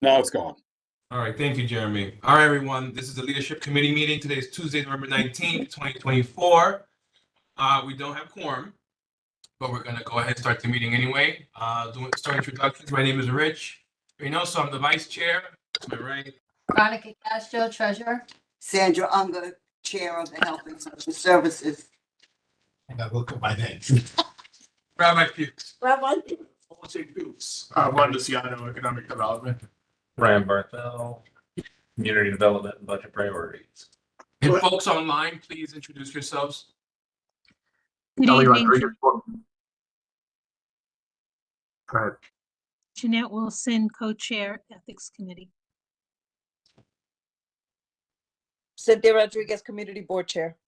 Now it's gone. All right, thank you, Jeremy. All right, everyone, this is the Leadership Committee meeting. Today is Tuesday, November 19th, 2024. We don't have quorum, but we're gonna go ahead and start the meeting anyway. Start introductions. My name is Rich Reynoso. I'm the vice chair. To my right. Veronica Castro, treasurer. Sandra Unger, Chair of the Health and Social Services. And I look at my name. Rabbi Fuchs. Rabbi. Ron Luciano, Economic Development. Brian Barthel, Community Development and Budget Priorities. And folks online, please introduce yourselves. Good Kelly evening, Rodriguez. Go ahead. Jeanette Wilson, Co-Chair, Ethics Committee. Cynthia Rodriguez, Community Board Chair.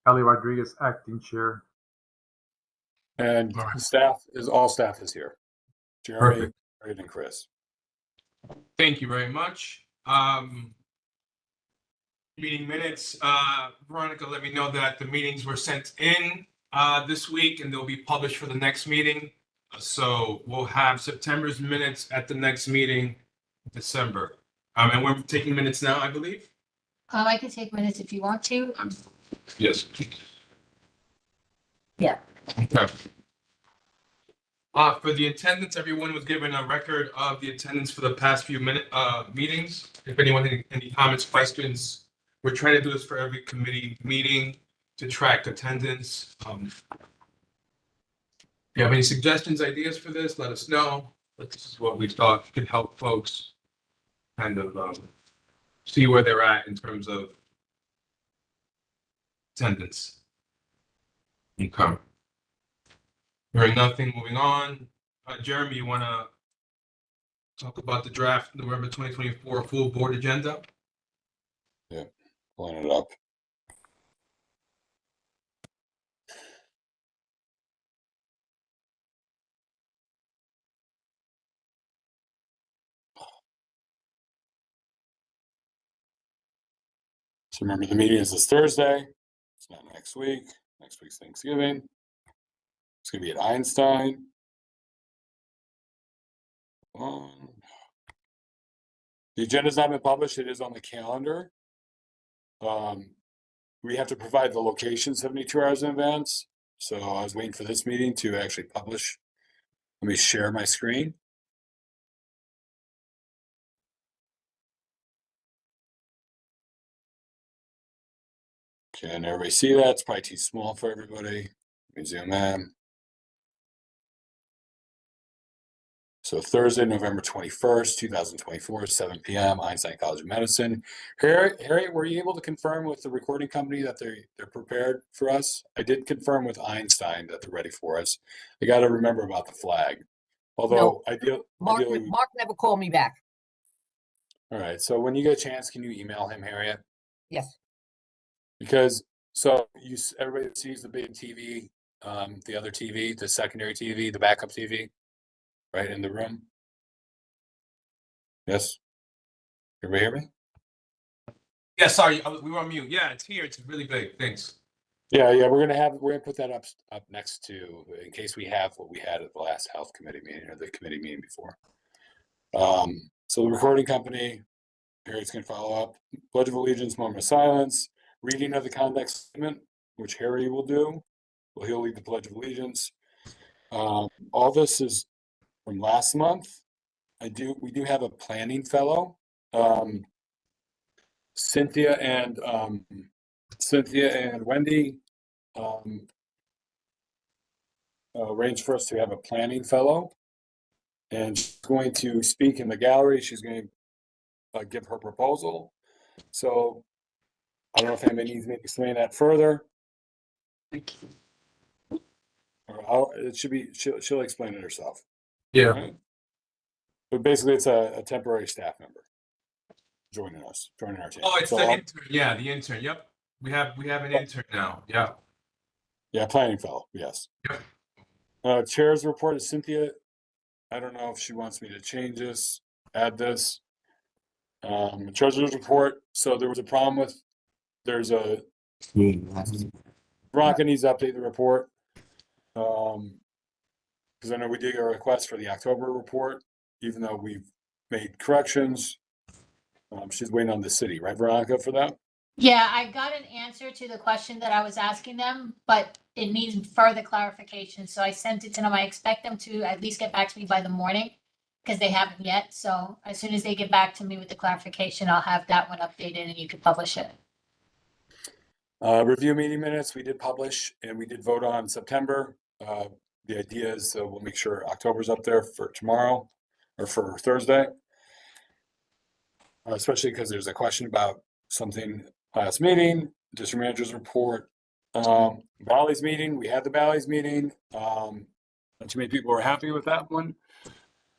Kelly Rodriguez, Acting Chair. And All right. all staff is here. Jeremy, Perfect. Reed, and Chris. Thank you very much. Meeting minutes. Veronica let me know that the meetings were sent in this week and they'll be published for the next meeting. So we'll have September's minutes at the next meeting, December. And we're taking minutes now, I believe. I can take minutes if you want to. Yes. Yeah. Okay. For the attendance, everyone was given a record of the attendance for the past few meetings. If anyone had any comments, questions, we're trying to do this for every committee meeting to track attendance. If you have any suggestions, ideas for this, let us know. But this is what we thought could help folks kind of see where they're at in terms of attendance. Okay. Hearing nothing, moving on. Jeremy, you want to talk about the draft November 2024 full board agenda? Pulling it up. So remember, the meeting is this Thursday. It's not next week. Next week's Thanksgiving. It's going to be at Einstein. The agenda's not been published. It is on the calendar. We have to provide the location 72 hours in advance. So I was waiting for this meeting to actually publish. Let me share my screen. Can everybody see that? It's probably too small for everybody. Let me zoom in. So Thursday, November 21st, 2024, 7 p.m., Einstein College of Medicine. Harriet, were you able to confirm with the recording company that they're prepared for us? I did confirm with Einstein that they're ready for us. I got to remember about the flag. Although Mark never called me back. All right. So when you get a chance, can you email him, Harriet? Yes. Because everybody sees the big TV, the other TV, the secondary TV, the backup TV, right in the room. Yes. Everybody hear me? Yeah, sorry, we were on mute. Yeah, it's here. It's really big. Thanks. Yeah. We're gonna put that up next to, in case we have what we had at the last health committee meeting or the committee meeting before. So the recording company, Harriet's gonna follow up. Pledge of Allegiance, moment of silence. Reading of the conduct statement, which Harry will do. Well, he'll lead the Pledge of Allegiance. All this is from last month. We do have a planning fellow. Cynthia and Wendy arranged for us to have a planning fellow, and she's going to speak in the gallery. She's going to give her proposal. So I don't know if anybody needs me to explain that further. Or it should be she'll explain it herself. Yeah. Right? But basically, it's a temporary staff member joining our team. Oh, it's the intern. Yeah, the intern. Yep. We have an intern now. Yeah. Yeah, planning fellow. Yes. Yep. Chair's report is Cynthia. I don't know if she wants me to change this, add this. Treasurer's report. So there was a problem with. Veronica needs to update the report. Because I know we did get a request for the October report, even though we've made corrections. She's waiting on the city, right, Veronica, for that? Yeah, I got an answer to the question that I was asking them, but it needs further clarification. So I sent it to them. I expect them to at least get back to me by the morning because they haven't yet. So as soon as they get back to me with the clarification, I'll have that one updated and you can publish it. Review meeting minutes, we did publish and we did vote on September. The idea is we'll make sure October's up there for tomorrow or for Thursday. Especially because there's a question about something last meeting, district manager's report. Bally's meeting, we had the Bally's meeting. Not too many people were happy with that one.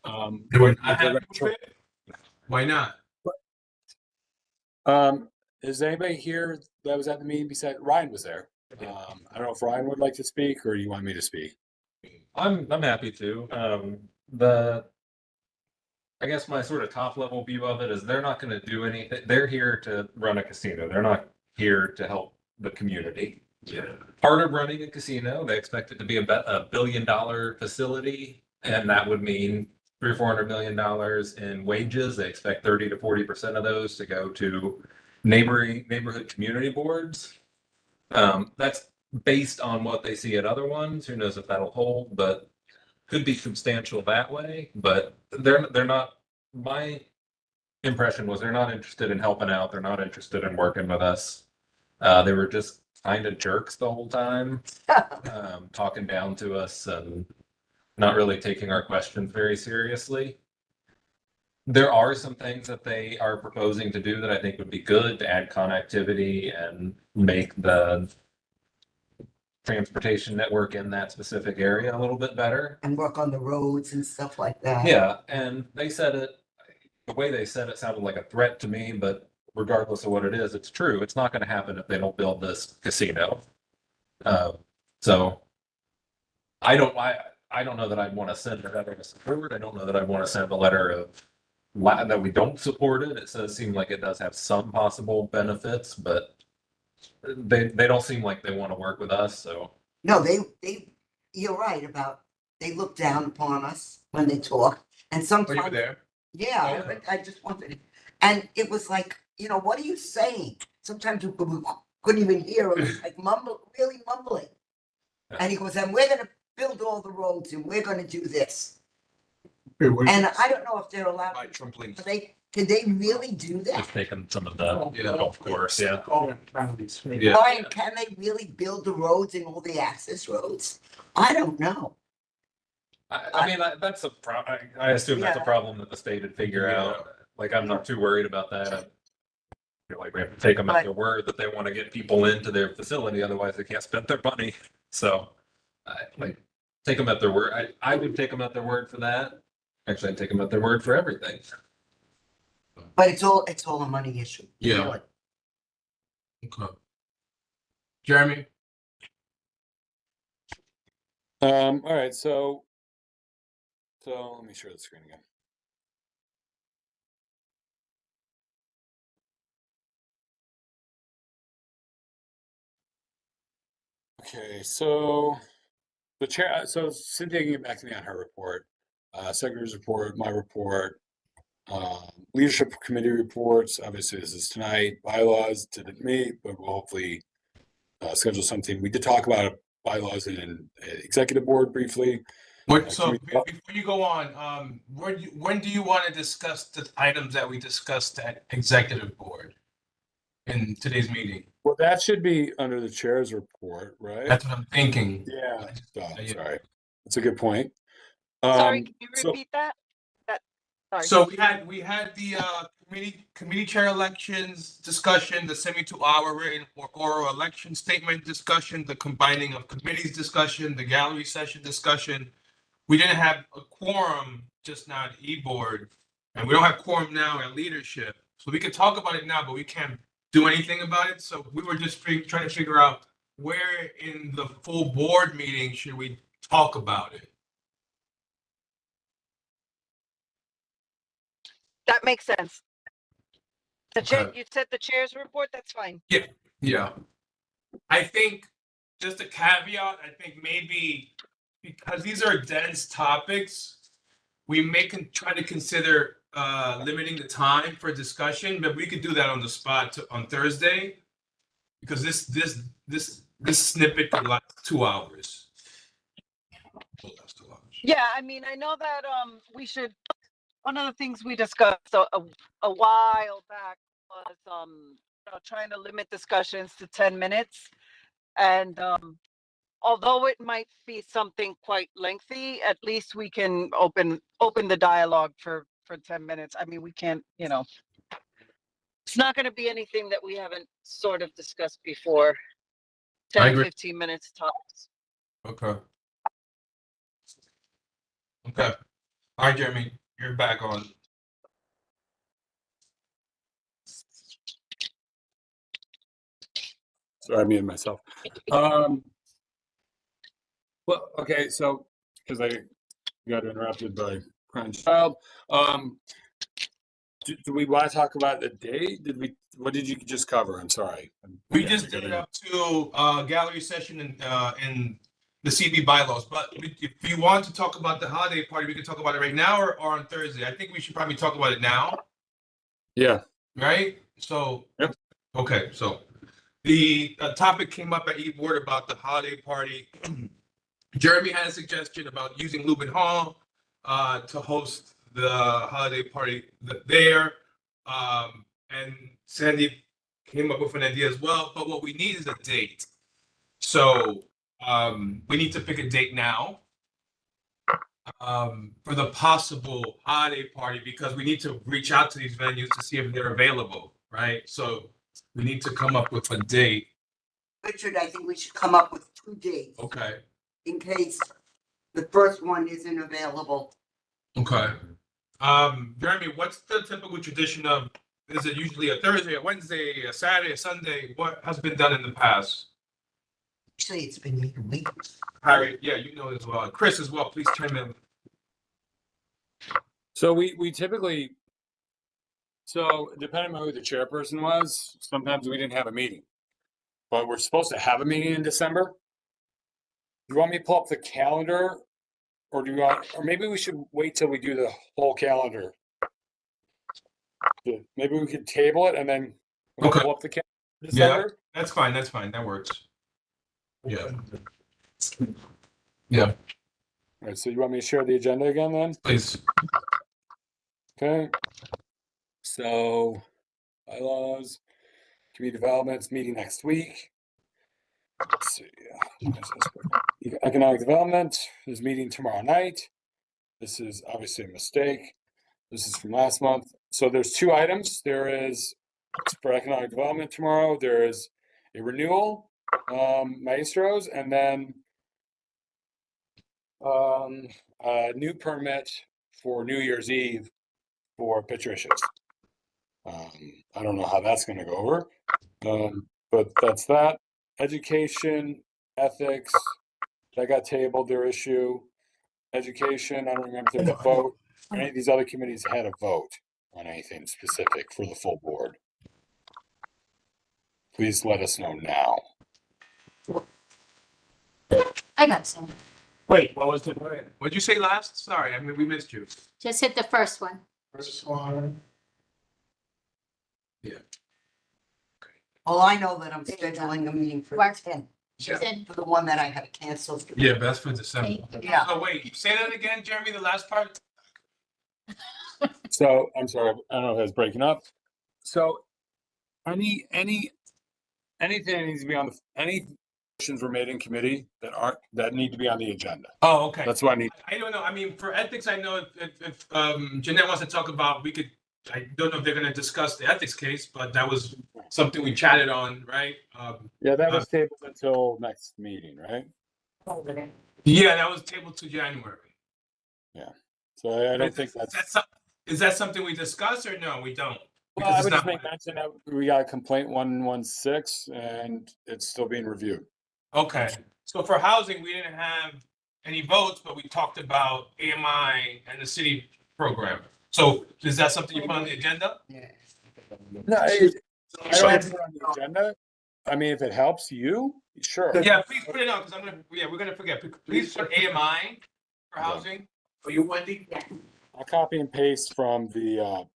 They were not happy with it? Why not? Is anybody here that was at the meeting besides Ryan was there? I don't know if Ryan would like to speak or you want me to speak. I'm happy to. I guess my sort of top level view of it is they're not going to do anything. They're here to run a casino. They're not here to help the community. Yeah. Part of running a casino, they expect it to be a $1 billion facility, and that would mean $300 or $400 million in wages. They expect 30 to 40% of those to go to neighborhood community boards. That's based on what they see at other ones. Who knows if that'll hold, but could be substantial that way. But they're not. My impression was they're not interested in helping out. They're not interested in working with us. They were just kind of jerks the whole time, talking down to us and not really taking our questions very seriously. There are some things that they are proposing to do that I think would be good to add connectivity and make the transportation network in that specific area a little bit better. And work on the roads and stuff like that. Yeah, and they said it, the way they said it sounded like a threat to me, but regardless of what it is, it's true. It's not going to happen if they don't build this casino. So I don't know that I'd want to send a letter of support. I don't know that I'd want to send a letter of that we don't support it. It does seem like it does have some possible benefits, but they don't seem like they want to work with us. So No, you're right about, they look down upon us when they talk and Were you sometimes, there? yeah, Okay. I just wanted, and it was like, what are you saying? Sometimes we couldn't even hear, it was like really mumbling. And he goes, and we're gonna build all the roads and we're gonna do this. And I don't know if they're allowed, By trampoline. can they really do that? just taking some of the Yeah. golf course, yeah. Yeah. Brian, can they really build the roads and all the access roads? I don't know. I mean, that's a I assume that's a Yeah. problem that the state would figure Yeah. out. Like, I'm not too worried about that. I feel like we have to take them at their word that they want to get people into their facility, otherwise they can't spend their money. So, take them at their word. I would take them at their word for that. Actually, I'd take them at their word for everything. But it's all a money issue. Yeah. really. Okay. Jeremy? All right, so let me share the screen again. Okay, so the chair, so Cynthia can get back to me on her report, secretary's report, my report, leadership committee reports. Obviously, this is tonight. Bylaws didn't meet, but we'll hopefully schedule something. We did talk about bylaws in an executive board briefly. So before you go on, when do you want to discuss the items that we discussed at executive board in today's meeting? Well, that should be under the chair's report, right? That's what I'm thinking. Yeah, Yeah. sorry. That's a good point. Sorry, can you so- repeat that? Sorry. So we had the committee chair elections discussion, the 72-hour written or oral election statement discussion, the combining of committees discussion, the gallery session discussion. We didn't have a quorum just now at e-board, and we don't have quorum now at leadership. So we could talk about it now, but we can't do anything about it. So we were just trying to figure out where in the full board meeting should we talk about it. That makes sense. The chair, Okay. you said the chair's report, that's fine. Yeah. I think just a caveat, I think maybe because these are dense topics, we may try to consider limiting the time for discussion, but we could do that on the spot on Thursday. Because this snippet could last 2 hours. Yeah, I mean, I know that we should, one of the things we discussed a while back was trying to limit discussions to 10 minutes. And although it might be something quite lengthy, at least we can open the dialogue for 10 minutes. I mean, we can't, it's not going to be anything that we haven't sort of discussed before. 10, 15 minutes tops. Okay. Okay. All right, Jeremy, you're back on. Sorry, I muted myself. Well, okay, so because I got interrupted by crying child. Do we want to talk about the date? What did you just cover? I'm sorry. We just did it up to gallery session in the CB bylaws. But if you want to talk about the holiday party, we can talk about it right now or on Thursday. I think we should probably talk about it now. Yeah. Right? So, Yep. Okay, so the topic came up at E-Board about the holiday party. Jeremy had a suggestion about using Lubin Hall to host the holiday party there. And Sandy came up with an idea as well, but what we need is a date. So we need to pick a date now for the possible holiday party, because we need to reach out to these venues to see if they're available, right? So we need to come up with a date. Richard, I think we should come up with 2 dates Okay. in case the first one isn't available. Okay. Jeremy, what's the typical tradition of, is it usually a Thursday, a Wednesday, a Saturday, a Sunday? What has been done in the past? Actually, it's been a week. Harry, yeah, you know as well. Chris as well, please chime in. So we typically, so depending on who the chairperson was, sometimes we didn't have a meeting. But we're supposed to have a meeting in December. Do you want me to pull up the calendar? Or do you want, or maybe we should wait till we do the whole calendar? Maybe we could table it and then we'll Okay. pull up the calendar in Yeah. December? That's fine, that works. Yeah. Yeah, All right, so you want me to share the agenda again then? please. Okay. So, bylaws, community developments, meeting next week. Let's see. Economic development is meeting tomorrow night. This is obviously a mistake. This is from last month. So there's 2 items. There is for economic development tomorrow. There is a renewal, maestros, and then a new permit for New Year's Eve for Patricia's. I don't know how that's going to go over, but that's that. Education, ethics, that got tabled, their issue. Education, I don't remember if there's a vote. Any of these other committees had a vote on anything specific for the full board. Please let us know now. I got some. Wait, what was the What'd you say last? Sorry, I mean, we missed you. Just hit the first one. first one? Well, I know that I'm scheduling a meeting for the Mark. 10th, She's in. for the one that I had to cancel. Yeah, but that's for December. Yeah. Oh, wait, say that again, Jeremy, the last part? So I'm sorry, I don't know if it's breaking up. So anything that needs to be on the, any motions were made in committee that need to be on the agenda. Oh, okay. That's what I need. I don't know. I mean, for ethics, I know if Jeanette wants to talk about, we could, I don't know if they're gonna discuss the ethics case, but that was something we chatted on, right? Yeah, that was tabled until next meeting, right? Yeah, that was tabled to January. So I don't think that's. Is that something we discuss or no, we don't? Well, I Because would it's just not, make mention that we got a complaint 116 and it's still being reviewed. okay. So for housing, we didn't have any votes, but we talked about AMI and the city program. So is that something you put on the agenda? No, I don't have to put it on the agenda. I mean, if it helps you, sure. Yeah, please put it on, because we're gonna forget. Please put AMI for housing. Are you Wendy? I'll copy and paste from the, I'll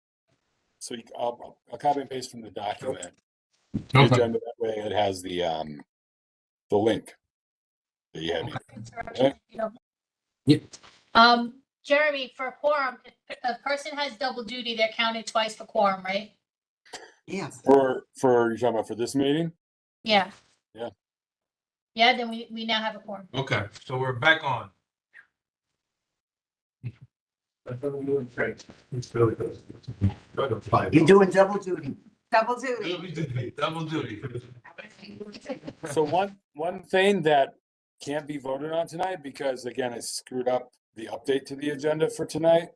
copy and paste from the document. The Okay. agenda, that way it has the link that you have. Interruption, you know. Yeah. Jeremy, for quorum, if a person has double duty, they're counted twice for quorum, right? Yeah. For, you're talking about for this meeting? Yeah. Yeah. Yeah, then we now have a quorum. Okay, so we're back on. You're doing double duty. Double duty. Double duty. So one thing that can't be voted on tonight, because again, I screwed up the update to the agenda for tonight,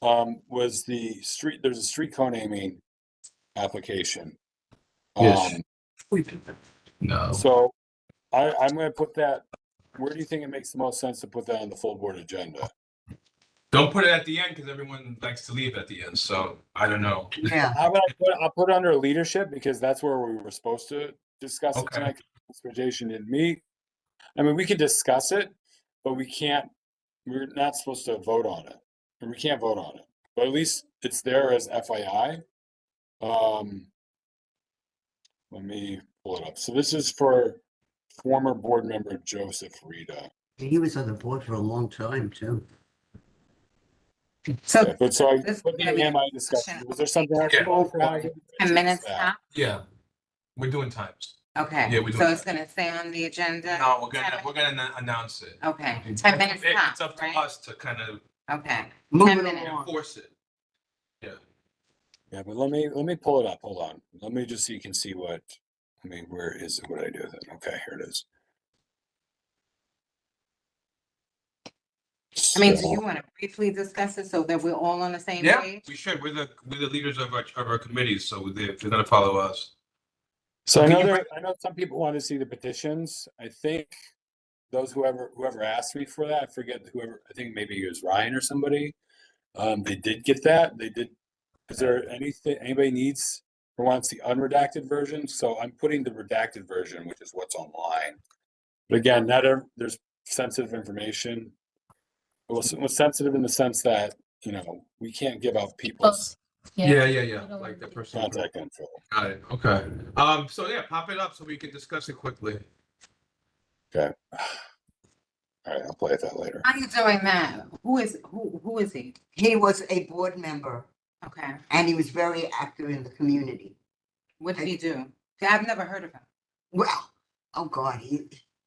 was there's a street co-naming application. Yes. No. So I'm gonna put that, where do you think it makes the most sense to put that on the full board agenda? Don't put it at the end because everyone likes to leave at the end, so I don't know. Yeah. I'll put it under leadership because that's where we were supposed to discuss it Okay. tonight. Transportation didn't meet. I mean, we can discuss it, but we're not supposed to vote on it. And we can't vote on it, but at least it's there as FYI. Let me pull it up. So this is for former board member Joseph Rita. He was on the board for a long time too. So Yeah, but so I this put the gonna be a AMI discussion. discussion. Was there something else? Yeah. you wanted to add? 10 minutes Yeah. now? Yeah, we're doing times. Okay, Yeah, we do so it. it's gonna stay on the agenda? No, we're 10 gonna announce it. Okay, It's 10 minutes it's tops, up to right? us to kind of Okay, Moving 10 minutes. along. enforce it. Yeah. Yeah, but let me pull it up. Hold on. Let me just so you can see what, where is it? What I do with it? Okay, here it is. I mean, do So- you want to briefly discuss it so that we're all on the same Yeah, page? we should. We're the leaders of our committees, so they're gonna follow us. So Can you I know some people want to see the petitions. I think whoever asked me for that, I forget I think maybe it was Ryan or somebody. They did get that. They did. Is there anybody needs or wants the unredacted version? So I'm putting the redacted version, which is what's online. But again, there's sensitive information. It was sensitive in the sense that, we can't give out people's Yeah. We don't Like wanna the do- person. contact info. Got it. Okay. So yeah, pop it up so we can discuss it quickly. Okay. All right, I'll play that later. How you doing that? Who is he? He was a board member Okay, and he was very active in the community. what did he do? I've never heard of him. Well, oh God,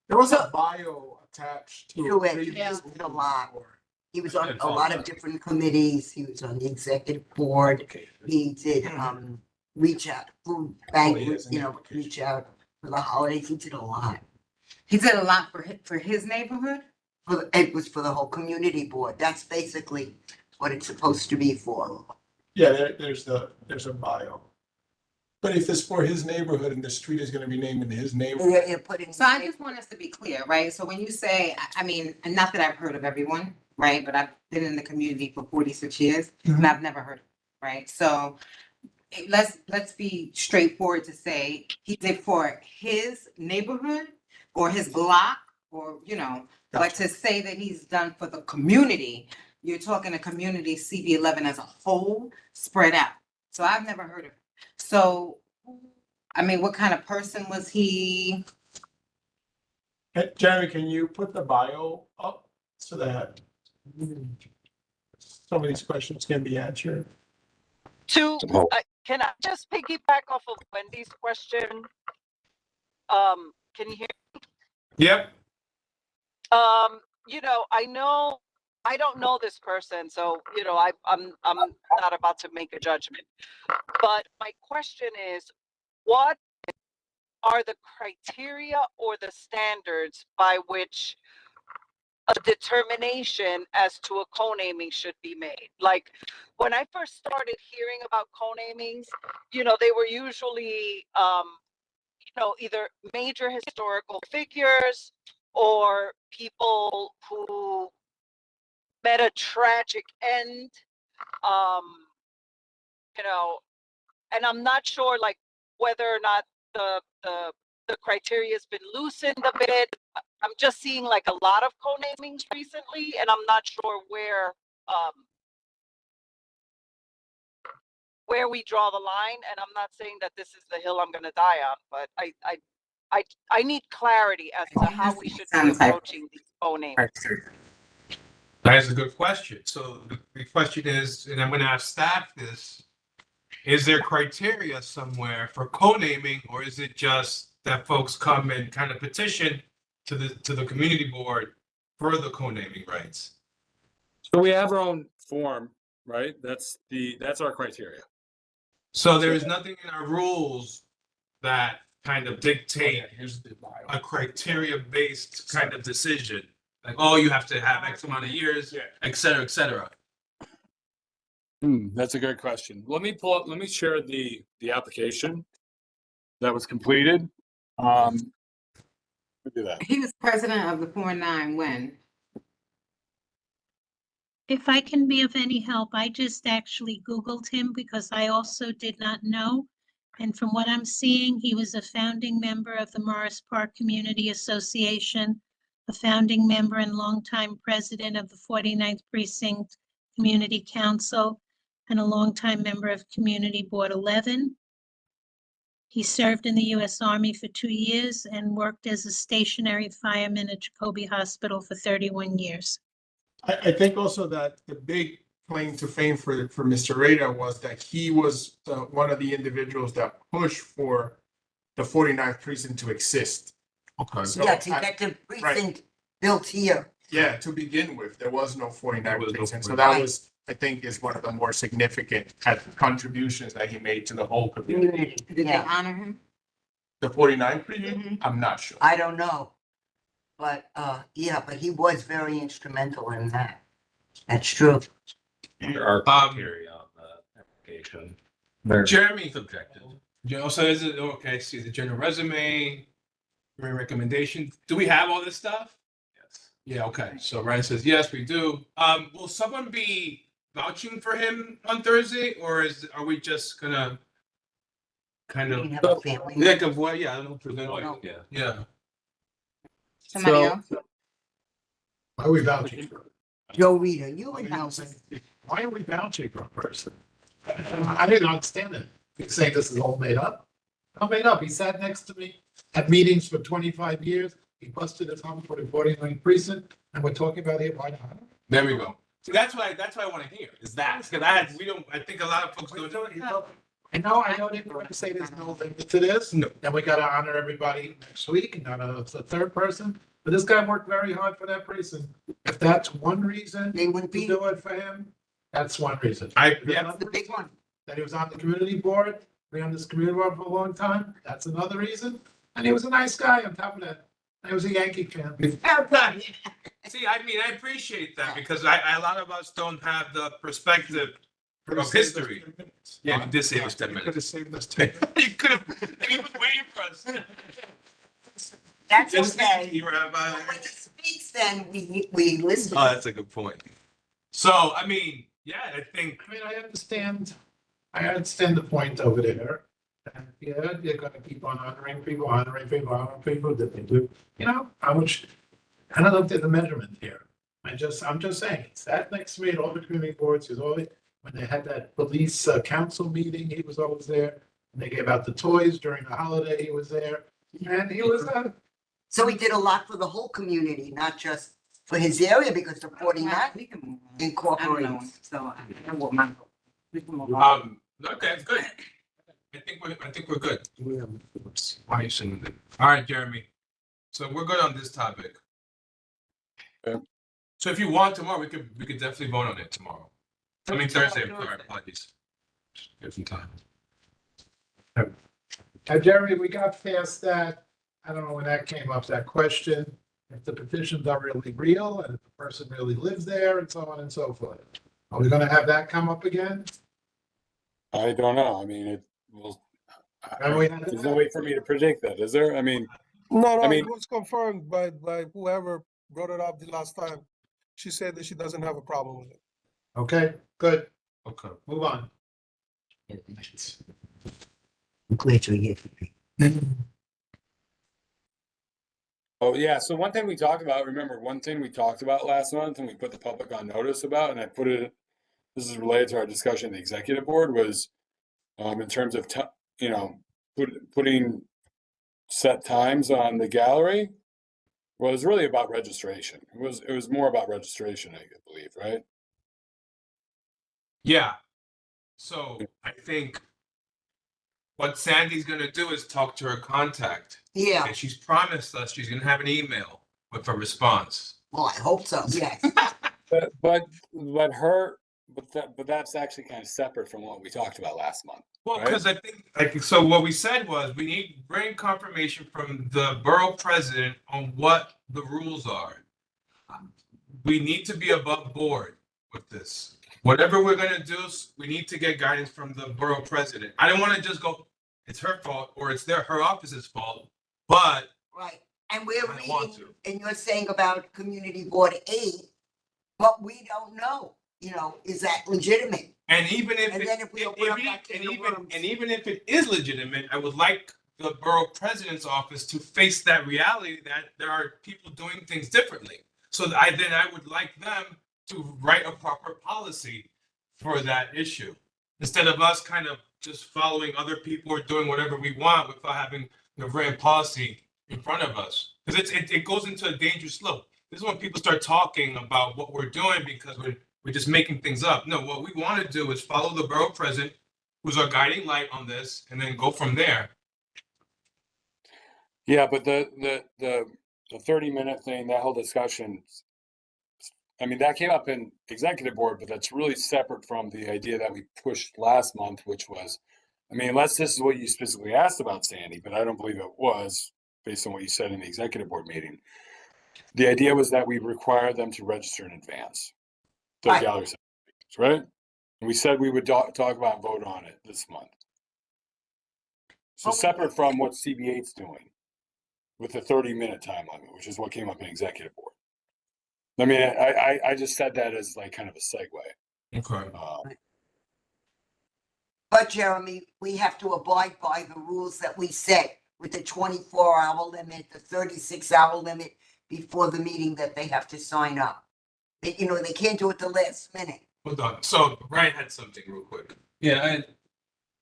There was a bio attached to To it, it. yeah. a lot. He was on It's a all lot of good. different committees. He was on the executive board. He did reach out, food bank, is an application. reach out for the holidays. He did a lot. He did a lot for his neighborhood? It was for the whole community board. That's basically what it's supposed to be for. Yeah, there's a bio. But if it's for his neighborhood and the street is gonna be named in his neighborhood, You're putting. So I just want us to be clear, right? So when you say, I mean, and not that I've heard of everyone, right? But I've been in the community for 46 years and I've never heard of it, right? So let's be straightforward to say he did for his neighborhood or his block or, but to say that he's done for the community, you're talking a community CB11 as a whole spread out. So I've never heard of it. So, I mean, what kind of person was he? Hey, Jeremy, can you put the bio up so that some of these questions can be answered? Oh. Can I just piggyback off of Wendy's question? Can you hear? Yep. I don't know this person, so I'm not about to make a judgment. But my question is, what are the criteria or the standards by which a determination as to a co-naming should be made? Like when I first started hearing about co-namings, they were usually either major historical figures or people who met a tragic end, and I'm not sure like whether or not the criteria has been loosened a bit. I'm just seeing like a lot of co-namings recently, and I'm not sure where where we draw the line, and I'm not saying that this is the hill I'm gonna die on, but I need clarity as to how we should be Sounds like- approaching these co-naming. That is a good question. So the question is, and I'm gonna ask staff this, is there criteria somewhere for co-naming, or is it just that folks come and kind of petition to the community board for the co-naming rights? So we have our own form, right? That's our criteria. So there is nothing in our rules that kind of dictate Here's the bio. a criteria-based kind of decision. Like, oh, you have to have X amount of years, et cetera, et cetera. That's a good question. Let me share the application that was completed. Let me do that. He was president of the 4-9 when? If I can be of any help, I just actually Googled him because I also did not know. And from what I'm seeing, he was a founding member of the Morris Park Community Association, a founding member and longtime president of the 49th Precinct Community Council, and a longtime member of Community Board 11. He served in the U.S. Army for 2 years and worked as a stationary fireman at Jacoby Hospital for 31 years. I think also that the big claim to fame for Mr. Rada was that he was one of the individuals that pushed for the 49th precinct to exist. Okay. So Yeah, to get the precinct built here. Yeah, to begin with, there was no 49th There was no precinct. So 49th. that was, I think, is one of the more significant contributions that he made to the whole community. Did they Yeah. honor him? The 49th precinct? I'm not sure. I don't know. But, yeah, but he was very instrumental in that. That's true. There are criteria on the application. They're Jeremy, subjective. so is it, okay, see the general resume, recommendation. Do we have all this stuff? Yes. Yeah, okay. So Ryan says, yes, we do. Will someone be vouching for him on Thursday, or are we just gonna kind We of, have a family. like, of what, yeah, I don't know. present No. like- Yeah. Yeah. Somebody So- else? Why are we vouching for? Joe Rita, you would know. Why are we vouching for a person? I didn't understand it. You're saying this is all made up? All made up. He sat next to me at meetings for 25 years. He busted his hump for the 49th precinct, and we're talking about it. Why not? There we go. See, that's what I want to hear, is that, because I think a lot of folks don't. I know they want to say there's no limit to this. No. And we gotta honor everybody next week, and it's the third person. But this guy worked very hard for that precinct. If that's one reason They wouldn't to be, do it for him, that's one reason. Yeah, the big one. That he was on the community board, been on this community board for a long time, that's another reason. And he was a nice guy on top of that. He was a Yankee fan. see, I mean, I appreciate that, because a lot of us don't have the perspective of history. Yeah, you did save us 10 You minutes. could have saved us 10. You could have, he was waiting for us. That's Just okay. you, Rabbi. When he speaks, then we listen. Oh, that's a good point. So, I mean, yeah, I think, I mean, I understand the point over there. And yeah, they're gonna keep on honoring people, that they do, you know, how much, I don't know if there's a measurement here. I'm just saying, he sat next to me at all the community boards, he was always, when they had that police council meeting, he was always there. When they gave out the toys during the holiday, he was there, and he was, So he did a lot for the whole community, not just for his area, because the 49 We can move on. I don't know, incorporates. so I don't know what my, we can move on. okay, good. I think we're good. Why you saying that? All right, Jeremy. So we're good on this topic. Okay. So if you want tomorrow, we could definitely vote on it tomorrow. I mean Thursday, I'm sorry, apologies. Give some time. Jeremy, we got past that. I don't know when that came up, that question, if the petitions are really real and if the person really lives there and so on and so forth. Are we gonna have that come up again? I don't know. I mean, it will. And we had- There's no way for me to predict that, is there? I mean, No, I mean- it was confirmed by whoever brought it up the last time. She said that she doesn't have a problem with it. Okay, good, Okay. move on. I'm glad you're here. oh yeah. So one thing we talked about, remember one thing we talked about last month and we put the public on notice about, and I put it, this is related to our discussion in the executive board, was in terms of, putting set times on the gallery. Well, it was really about registration. It was more about registration, I believe, right? Yeah. So I think what Sandy's gonna do is talk to her contact. Yeah, And she's promised us she's gonna have an email with a response. well, I hope so, yes. But that's actually kind of separate from what we talked about last month. Well, Right. because I think, like, so what we said was we need bring confirmation from the borough president on what the rules are. We need to be above board with this. Whatever we're gonna do, we need to get guidance from the borough president. I don't want to just go, it's her fault or it's her office's fault, but Right, and we're I don't want reading, to. and you're saying about Community Board 8, but we don't know, is that legitimate? And even if And it, then if we open up if that it- and can of even worms. and even if it is legitimate, I would like the borough president's office to face that reality that there are people doing things differently. So I would like them to write a proper policy for that issue instead of us kind of just following other people or doing whatever we want without having the written policy in front of us. Because it goes into a dangerous slope. This is when people start talking about what we're doing because we're just making things up. No, what we want to do is follow the borough president, who's our guiding light on this, and then go from there. Yeah, but the 30-minute thing, that whole discussion, I mean, that came up in executive board, but that's really separate from the idea that we pushed last month, which was, I mean, unless this is what you specifically asked about, Sandy, but I don't believe it was based on what you said in the executive board meeting. The idea was that we require them to register in advance. The Right. gallery sessions, right? And we said we would talk about and vote on it this month. So Well, we- separate from what CB8's doing with the 30-minute time limit, which is what came up in executive board. I mean, I just said that as like kind of a segue. Okay. But Jeremy, we have to abide by the rules that we set with the 24-hour limit, the 36-hour limit before the meeting that they have to sign up. They can't do it the last minute. Hold on. So Ryan had something real quick. Yeah,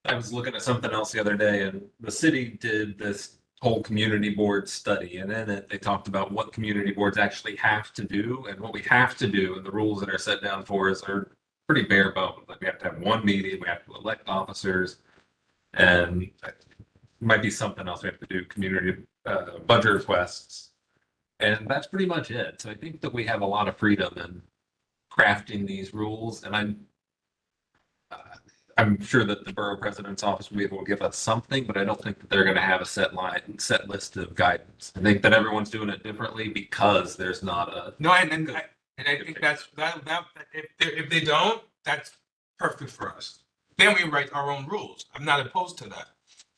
I was looking at something else the other day, and the city did this whole community board study, and in it they talked about what community boards actually have to do, and what we have to do, and the rules that are set down for us are pretty bare bones. Like we have to have one meeting, we have to elect officers, and it might be something else. We have to do community budget requests, and that's pretty much it. So I think that we have a lot of freedom in crafting these rules, and I'm sure that the borough president's office will be able to give us something, but I don't think that they're going to have a set list of guidance. I think that everyone's doing it differently because there's not a. No, and I think that's that if they don't, that's perfect for us. Then we write our own rules. I'm not opposed to that.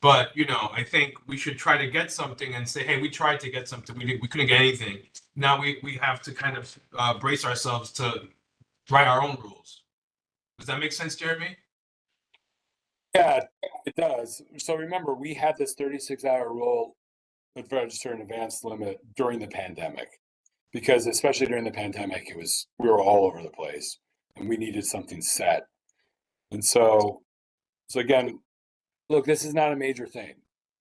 But I think we should try to get something and say, hey, we tried to get something, we couldn't get anything. Now we have to kind of brace ourselves to write our own rules. Does that make sense, Jeremy? Yeah, it does. So remember, we had this 36-hour rule with register in advance limit during the pandemic, because especially during the pandemic, we were all over the place and we needed something set. And so again, look, this is not a major thing,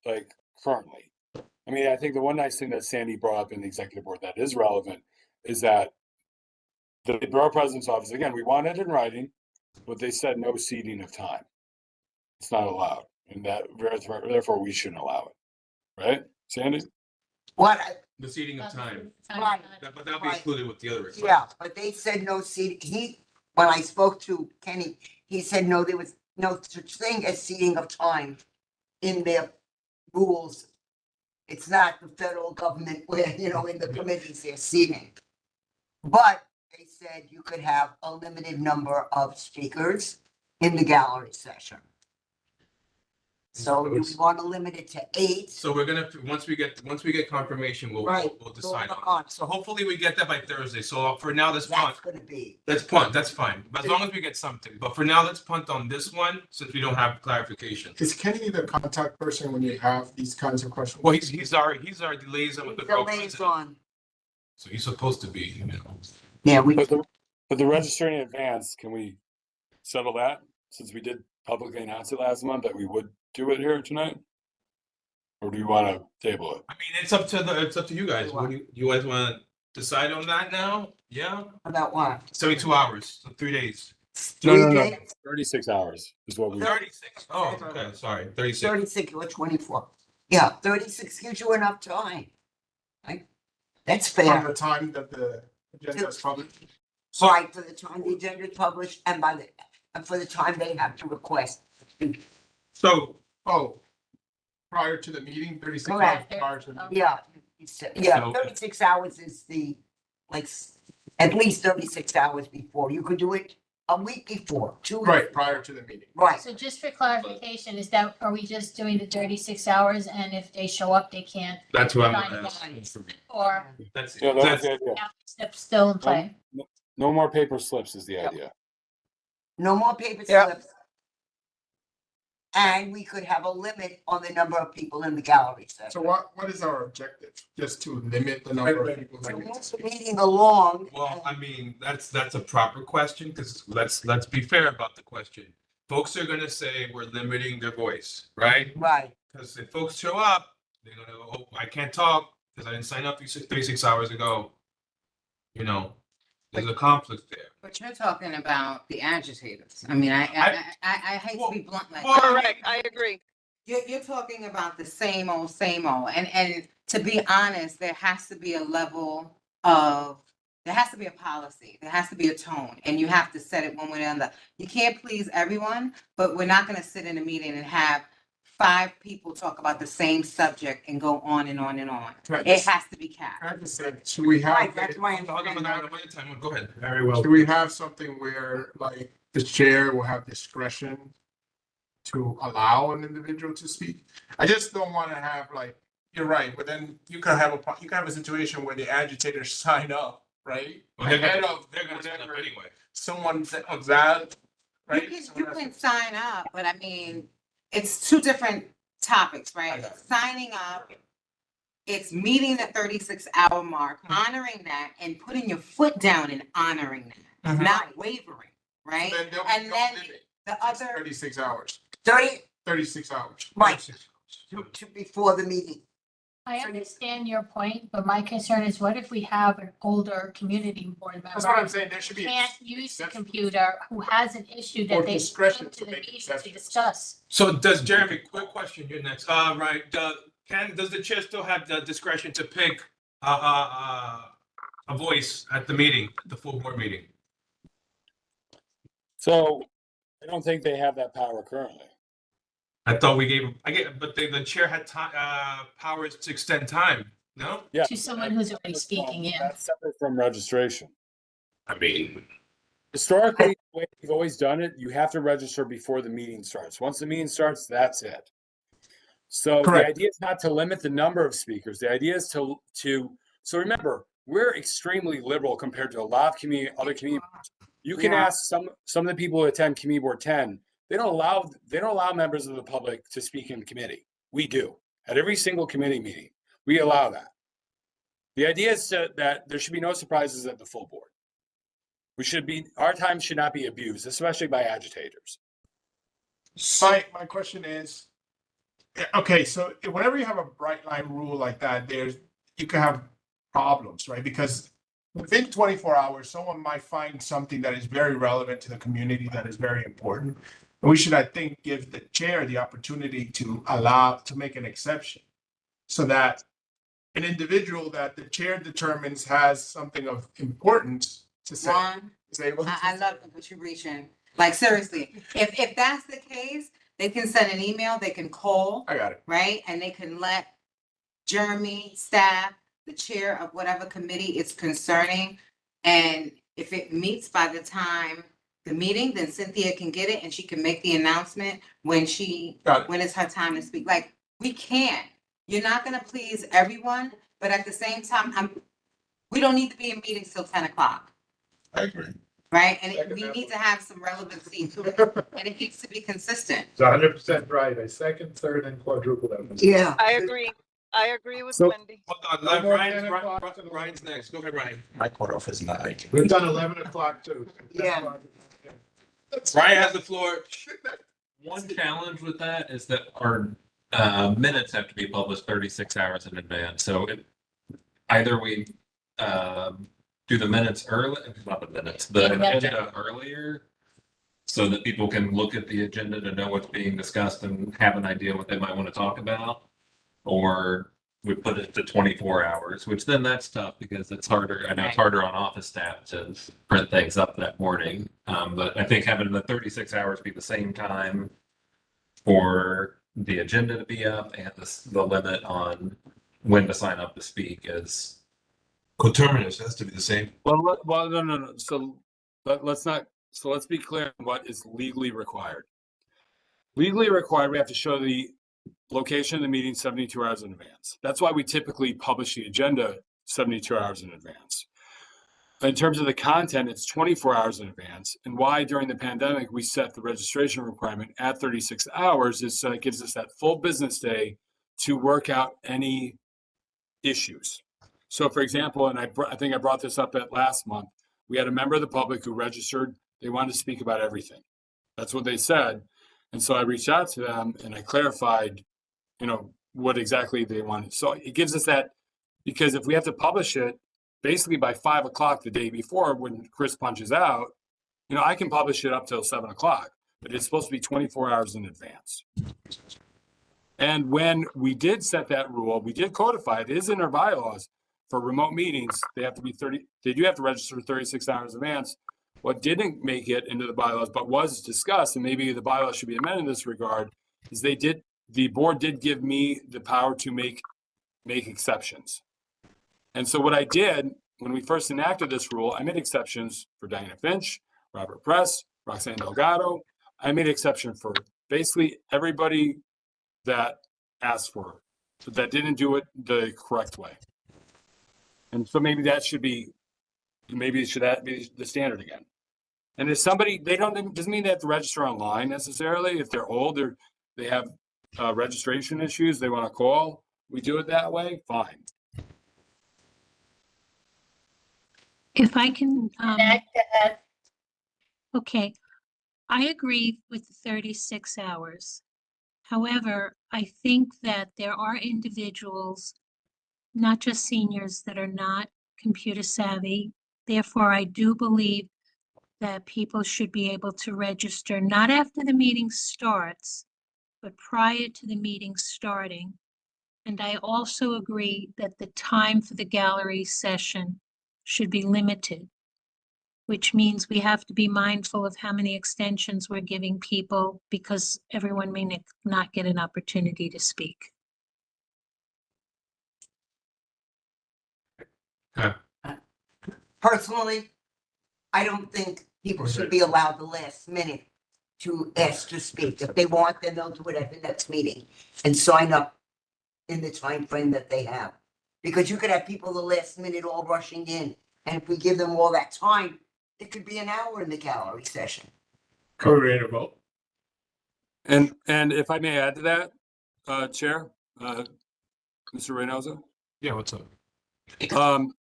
like currently. I mean, I think the one nice thing that Sandy brought up in the executive board that is relevant is that the borough president's office, again, we want it in writing, but they said no ceding of time. It's not allowed, and therefore we shouldn't allow it, right, Sandy? The seating of time. Right. But that'll be Right. included with the other requests. Yeah, but they said no seating. When I spoke to Kenny, he said no, there was no such thing as seating of time in their rules. It's not the federal government where, in the committees they're seating. But they said you could have a limited number of speakers in the gallery session. So do we want to limit it to 8? So we're gonna once we get confirmation, we'll Right. we'll decide We'll work on on it. it. So hopefully we get that by Thursday. So for now, let's punt. That's gonna be. Let's punt. That's fine. As long as we get something. But for now, let's punt on this one since we don't have clarification. Is Kenny the contact person when you have these kinds of questions? Well, he's our liaison with the The borough president. liaison. So he's supposed to be. Yeah, we. But the registering in advance, can we settle that since we did publicly announce it last month that we would do it here tonight? Or do you want to table it? I mean, it's up to you guys. What do you guys want to decide on that now? Yeah, About what? 72 hours, so 3 days. No, no, 3 no. days? 36 hours is what we. 36. Oh, okay, sorry, 36. 36 or 24. Yeah, 36 gives you enough time. Right? That's From fair. the time that the agenda is published. Right, for the time the agenda is published and and for the time they have to request. So, Oh, prior to the meeting, 36 hours Correct. prior to the meeting. Yeah, yeah, So- 36 hours is at least 36 hours before. You could do it a week before, 2 weeks. Right, prior to the meeting. Right. So just for clarification, are we just doing the 36 hours and if they show up, they can't? that's what I'm Fine, gonna fine. ask. Or That's, Yeah, that's that's, the idea. steps still in play? No more paper slips is the Yep. idea. No more paper Yeah. slips. And we could have a limit on the number of people in the gallery So session. what is our objective? Just to limit the number of people To that get move to the speak? meeting along. well, I mean, that's a proper question, because let's be fair about the question. Folks are gonna say we're limiting their voice, right? Right, Because if folks show up, they're gonna go, oh, I can't talk because I didn't sign up 36 hours ago. You know, there's a conflict there. But you're talking about the agitators. I mean, I hate to be blunt like. Well, Correct, I agree. You're talking about the same old, and to be honest, there has to be a level of, there has to be a policy, there has to be a tone, and you have to set it one way or another. You can't please everyone, but we're not gonna sit in a meeting and have 5 people talk about the same subject and go on and on and on. Can I It just- has to be capped. can I just say, should we right, have, that's why I'm Hold on, saying hold on, one at a time. Go ahead. Very well. should we have something where like the chair will have discretion to allow an individual to speak? I just don't want to have like, you're right, but then you can have a situation where the agitators sign up, right? Well, they're Ahead gonna, of they're gonna sign up whatever anyway. someone of that, right? You Someone can has to- sign up, but I mean, it's 2 different topics, I right? got it. Signing up, it's meeting the 36-hour mark, honoring that, and putting your foot down and honoring that, Mhm. not wavering, So right? then they'll- And they'll then limit the to other, 36 hours, 36 hours. right, 36 to before the meeting. I understand your point, but my concern is what if we have an older community board member? That's what I'm saying, there should who be. Can't use the exception. computer, who has an issue Or that they discretion come to to the make meeting to exceptions. discuss. So does Jeremy, quick question, you're next. Right, does the chair still have the discretion to pick a voice at the meeting, the full board meeting? So I don't think they have that power currently. I thought we gave, but the chair had powers to extend time, no? Yeah. To someone who's already speaking in. That's separate from registration. I mean, Historically, the way we've always done it, you have to register before the meeting starts. Once the meeting starts, that's it. So the Correct. idea is not to limit the number of speakers. The idea is to so remember, we're extremely liberal compared to a lot of other community. You can Yeah. ask some of the people who attend Community Board 10, they don't allow members of the public to speak in committee. We do. At every single committee meeting, we allow that. The idea is that there should be no surprises at the full board. Our time should not be abused, especially by agitators. My question is, okay, so whenever you have a bright line rule like that, you can have problems, right? Because within 24 hours, someone might find something that is very relevant to the community that is very important. And we should, I think, give the chair the opportunity to make an exception so that an individual that the chair determines has something of importance to say Ron, is able to. I love what you're reaching. Like, seriously, if that's the case, they can send an email, they can call, I got it. right? And they can let Jeremy, staff, the chair of whatever committee it's concerning. And if it meets by the time the meeting, then Cynthia can get it and she can make the announcement when Got it. when it's her time to speak. Like, we can't. You're not gonna please everyone, but at the same time, we don't need to be in meetings till 10 o'clock, I agree. right? And Second we that need one. to have some relevancy to it, and it needs to be consistent. It's 100% right. I second, third, and quadruple that. Yeah. I agree. I agree with So- Wendy. Hold No on, more Ryan's 10 o'clock to the Ryan's next. Go ahead, Ryan. My cutoff is 9. We've done 11 o'clock too. Yeah. Ryan has the floor. One challenge with that is that our minutes have to be published 36 hours in advance. So either we do the minutes early, not the minutes, the Yeah. agenda earlier, so that people can look at the agenda to know what's being discussed and have an idea what they might want to talk about, or we put it to 24 hours, which then that's tough because it's harder. I know it's harder on office staff to print things up that morning. But I think having the 36 hours be the same time for the agenda to be up and the limit on when to sign up to speak is. Coterminous has to be the same. Well, no. So let's be clear on what is legally required. Legally required, we have to show the location of the meeting 72 hours in advance. That's why we typically publish the agenda 72 hours in advance. In terms of the content, it's 24 hours in advance. And why during the pandemic we set the registration requirement at 36 hours is so it gives us that full business day to work out any issues. So for example, and I think I brought this up at last month, we had a member of the public who registered. They wanted to speak about everything. That's what they said. And so I reached out to them and I clarified, what exactly they wanted. So it gives us that, because if we have to publish it basically by 5 o'clock the day before when Chris punches out, I can publish it up till 7 o'clock, but it's supposed to be 24 hours in advance. And when we did set that rule, we did codify it is in our bylaws for remote meetings. They have to be they do have to register 36 hours in advance. What didn't make it into the bylaws, but was discussed, and maybe the bylaws should be amended in this regard, is the board did give me the power to make exceptions. And so what I did when we first enacted this rule, I made exceptions for Diana Finch, Robert Press, Roxanne Delgado. I made exception for basically everybody that asked for it, but that didn't do it the correct way. And so maybe it should be the standard again. And if somebody, doesn't mean they have to register online necessarily. If they're old, they have registration issues, they want to call, we do it that way, fine. If I can, Add to that. okay, I agree with the 36 hours. However, I think that there are individuals, not just seniors, that are not computer savvy. Therefore, I do believe that people should be able to register not after the meeting starts, but prior to the meeting starting. And I also agree that the time for the gallery session should be limited, which means we have to be mindful of how many extensions we're giving people because everyone may not get an opportunity to speak. Personally, I don't think people should be allowed the last minute to ask to speak. If they want, then they'll do it at the next meeting and sign up in the time frame that they have. Because you could have people the last minute all rushing in, and if we give them all that time, it could be an hour in the gallery session. Are we ready to vote? And if I may add to that, Chair, Mr. Reynoso. Yeah, what's up?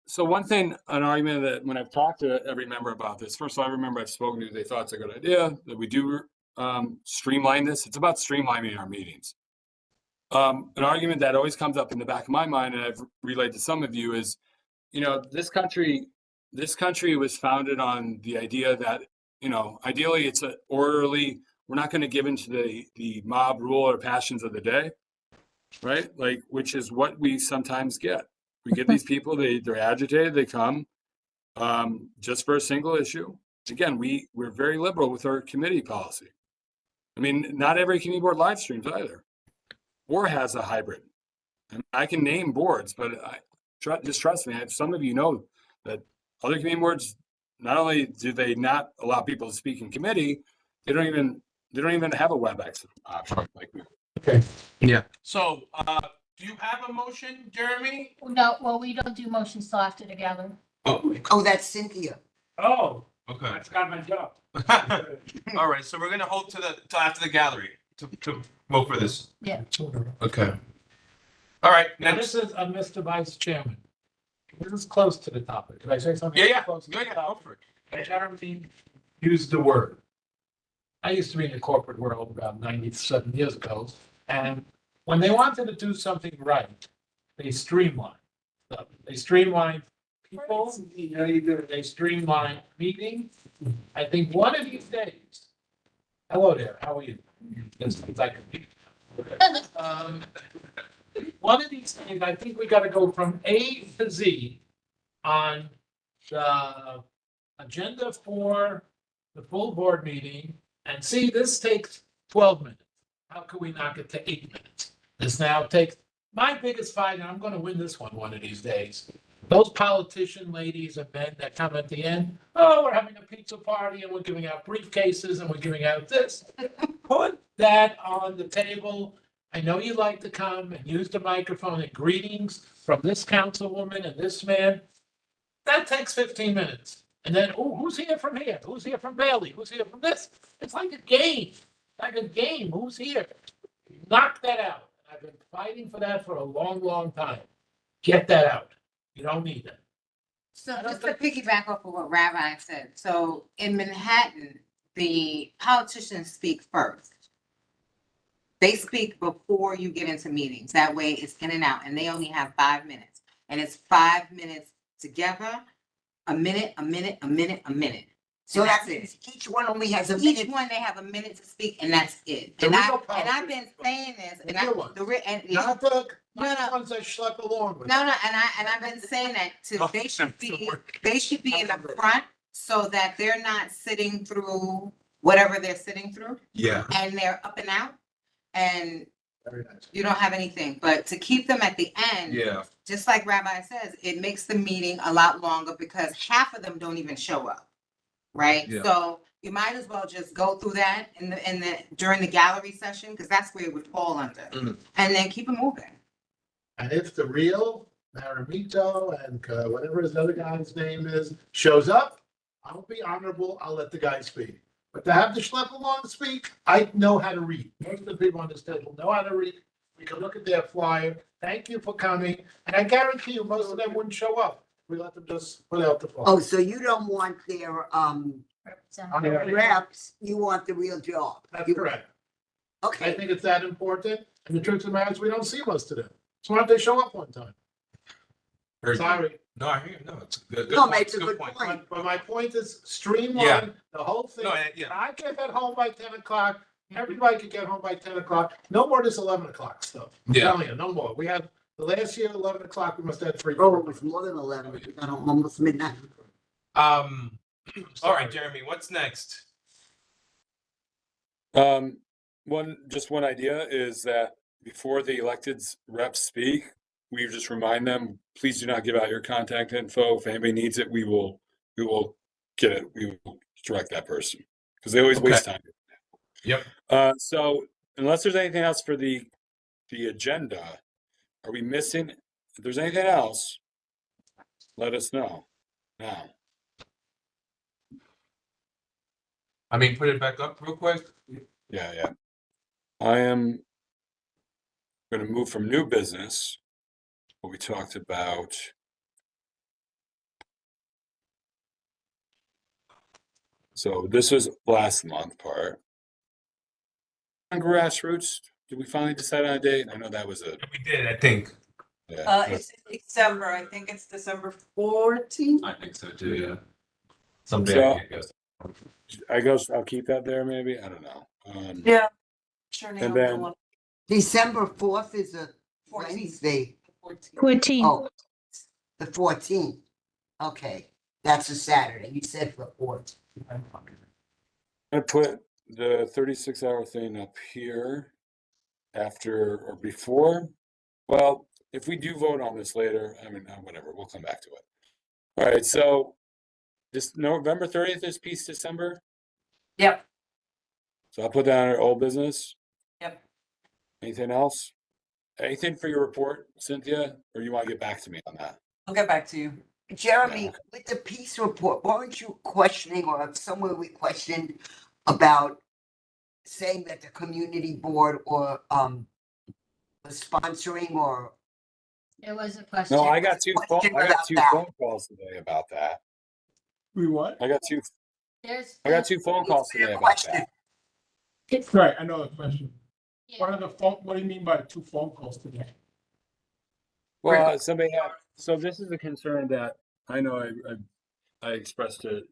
So one thing, an argument that when I've talked to every member about this, first of all, I remember I've spoken to, they thought it's a good idea that we do streamline this. It's about streamlining our meetings. An argument that always comes up in the back of my mind, and I've relayed to some of you, is, this country was founded on the idea that, ideally it's an orderly, we're not going to give into the mob rule or passions of the day, right? Like, which is what we sometimes get. We get these people, they're agitated, they come just for a single issue. Again, we're very liberal with our committee policy. I mean, not every committee board live streams either, or has a hybrid. And I can name boards, but just trust me, some of you know that other committee boards, not only do they not allow people to speak in committee, they don't even have a WebEx option like we. Okay. Yeah. So, do you have a motion, Jeremy? No, well, we don't do motions till after the gallery. Oh, that's Cynthia. Oh, Okay. that's got my job. All right, so we're gonna hold till after the gallery to vote for this. Yeah. Okay. All right, Now, next. this is, Mr. Vice Chairman. This is close to the topic. Did I say something? Yeah, Close to the go topic. for it. Jeremy used the word I used to be in the corporate world about 97 years ago, and when they wanted to do something right, they streamlined stuff. They streamlined people, they streamlined meetings. I think one of these days, hello there, how are you? It's like, one of these days, I think we gotta go from A to Z on the agenda for the full board meeting. And see, this takes 12 minutes. How can we knock it to 8 minutes? This now takes, my biggest fight, and I'm gonna win this one of these days. Those politician ladies and men that come at the end, oh, we're having a pizza party and we're giving out briefcases and we're giving out this. Put that on the table. I know you like to come and use the microphone and greetings from this councilwoman and this man. That takes 15 minutes. And then, oh, who's here from here? Who's here from Bailey? Who's here from this? It's like a game, Who's here? Knock that out. I've been fighting for that for a long, long time. Get that out. You don't need it. So just to piggyback off of what Rabbi said, so in Manhattan, the politicians speak first. They speak before you get into meetings. That way it's in and out, and they only have 5 minutes. And it's 5 minutes together, a minute, a minute, a minute, a minute. So And that that's means it. each one only has a Each minute. one, they have a minute to speak, and that's it. The And real I've been saying this, The and I, real ones. yeah. Not the ones that schlep along with. No, and I've been saying that they should be in the front so that they're not sitting through whatever they're sitting through, Yeah. and they're up and out, and Very nice. you don't have anything. But to keep them at the end, Yeah. just like Rabbi says, it makes the meeting a lot longer because half of them don't even show up, right? Yeah. So you might as well just go through that during the gallery session, because that's where it would fall under, Mhm. and then keep it moving. And if the real Maramito and whatever his other guy's name is shows up, I'll be honorable. I'll let the guy speak. But to have the schlep along speak, I know how to read. Most of the people on this table know how to read. We can look at their flyer. Thank you for coming. And I guarantee you, most of them wouldn't show up. We let them just put out the flyer. Oh, so you don't want their Yeah. reps, you want the real job. That's correct. I Okay, think it's that important. And the truth of the matter is, we don't see most of them. So why don't they show up one time? Very good. Sorry. No, I hear you. No, it's a good. No, point. it's a It's good point. But my point is streamline the whole thing. No, yeah. I get home by 10 o'clock. Everybody could get home by 10 o'clock. No more this 11 o'clock stuff. I'm Yeah. telling you, no more. We had the last year, 11 o'clock, we must have 3. oh, it was more than 11, we got home almost midnight. All right, Jeremy, what's next? One idea is that before the elected reps speak, we just remind them, please do not give out your contact info. If anybody needs it, we will get it. We will direct that person. Because they always waste time. Yep. So unless there's anything else for the agenda, are we missing? If there's anything else, let us know now. I mean, put it back up real quick. Yeah. I am gonna move from new business, what we talked about. So this was last month part. On grassroots, did we finally decide on a date? I know that was a, We did, I think. yeah. It's in December, I think it's December 14th. I think so too, yeah. Someday I can go. I'll keep that there maybe, I don't know. Yeah. Sure. And Naomi then- will- December 4th is a 14th. Wednesday. 14. Oh, the 14th. Okay, that's a Saturday. You said the 4th. I put the 36-hour thing up here after or before. Well, if we do vote on this later, I mean, whatever, we'll come back to it. All right, so this November 30th is Peace December. Yep, So I'll put that on our old business. Yep. Anything else? Anything for your report, Cynthia, or you want to get back to me on that? I'll get back to you. Jeremy, Yeah. with the peace report, weren't you questioning, or somewhere we questioned about saying that the community board or was sponsoring or? It was a question. No, I got two phone About that. calls today about that. We what? I got two There's. phone calls Fair today about question. that. It's- Right, I know the question. yeah. What do you mean by 2 phone calls today? Well, somebody had, so this is a concern that I know I expressed to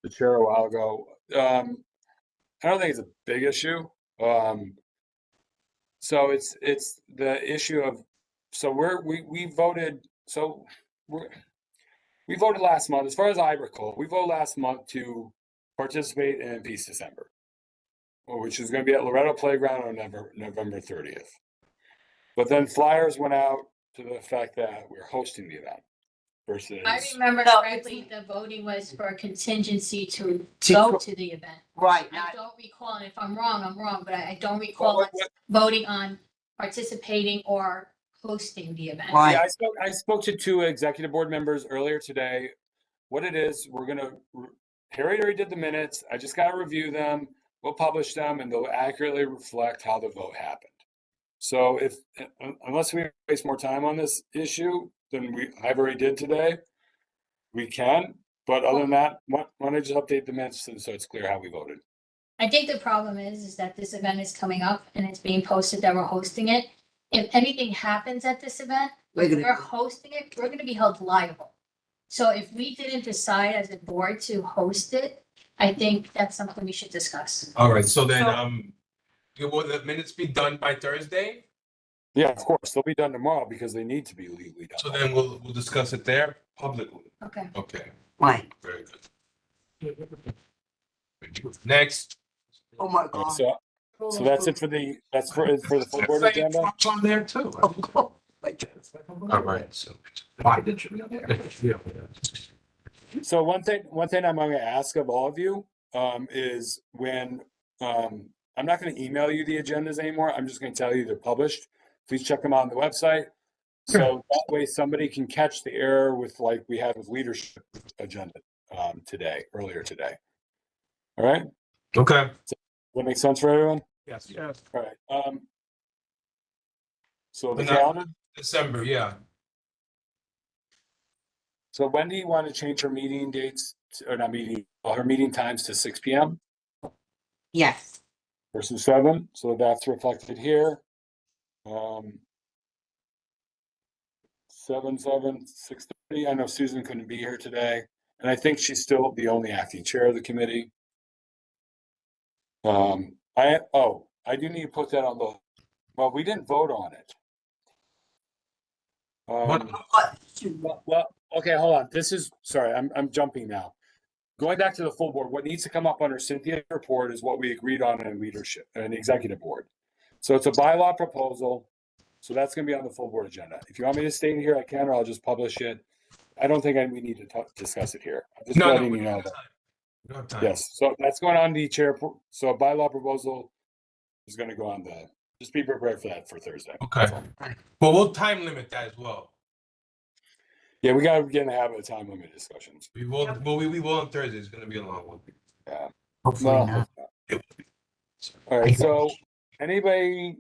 the chair a while ago. I don't think it's a big issue. So it's the issue of, so we voted, so we voted last month, as far as I recall, we voted last month to participate in Peace December, which is gonna be at Loretto Playground on November 30th. But then flyers went out to the fact that we're hosting the event versus. I remember No, correctly, the voting was for a contingency to To go go- to the event. Right, I not, don't recall, and if I'm wrong, but I don't recall Well, us voting on participating or hosting the event. Right. Yeah, I spoke to 2 executive board members earlier today. What it is, Harry already did the minutes. I just gotta review them. We'll publish them and they'll accurately reflect how the vote happened. So unless we waste more time on this issue than I've already did today, we can. But other than that, why don't I just update the minutes so it's clear how we voted? I think the problem is that this event is coming up and it's being posted that we're hosting it. If anything happens at this event, We're if gonna- we're hosting it, we're gonna be held liable. So if we didn't decide as a board to host it, I think that's something we should discuss. All right, so then, So- will the minutes be done by Thursday? Yeah, of course, they'll be done tomorrow because they need to be legally done. So then we'll discuss it there publicly. Okay. Okay, right. very good. Next. Oh my All right, God. So that's it for the full board agenda. Trump's on there too. Oh, All right, so. Biden should be on there. So one thing I'm gonna ask of all of you, is when, I'm not gonna email you the agendas anymore. I'm just gonna tell you they're published. Please check them out on the website. So that way somebody can catch the error with like we had with leadership agenda, earlier today. All right? Okay. Does that make sense for everyone? Yes. Yes. All right, so the And that- calendar, December, yeah. so when do you want to change her meeting dates, or not meeting, her meeting times to 6 PM Yes. versus 7? So that's reflected here. 7, 6:30. I know Susan couldn't be here today, and I think she's still the only acting chair of the committee. I do need to put that on the, well, we didn't vote on it. Well, okay, hold on. Sorry, I'm jumping now. Going back to the full board, what needs to come up under Cynthia's report is what we agreed on in leadership and executive board. So it's a bylaw proposal. So that's gonna be on the full board agenda. If you want me to stay in here, I can, or I'll just publish it. I don't think we need to discuss it here. I'm just No, letting we you don't know have that. time. We don't have time. Yes, so that's going on the chair, so a bylaw proposal is gonna go on just be prepared for that for Thursday. Okay. But we'll time limit that as well. Yeah, we gotta get in the habit of time limit discussions. We will, well, we will on Thursday. It's gonna be a long one. Yeah. Hopefully Well, not. all right, so anybody,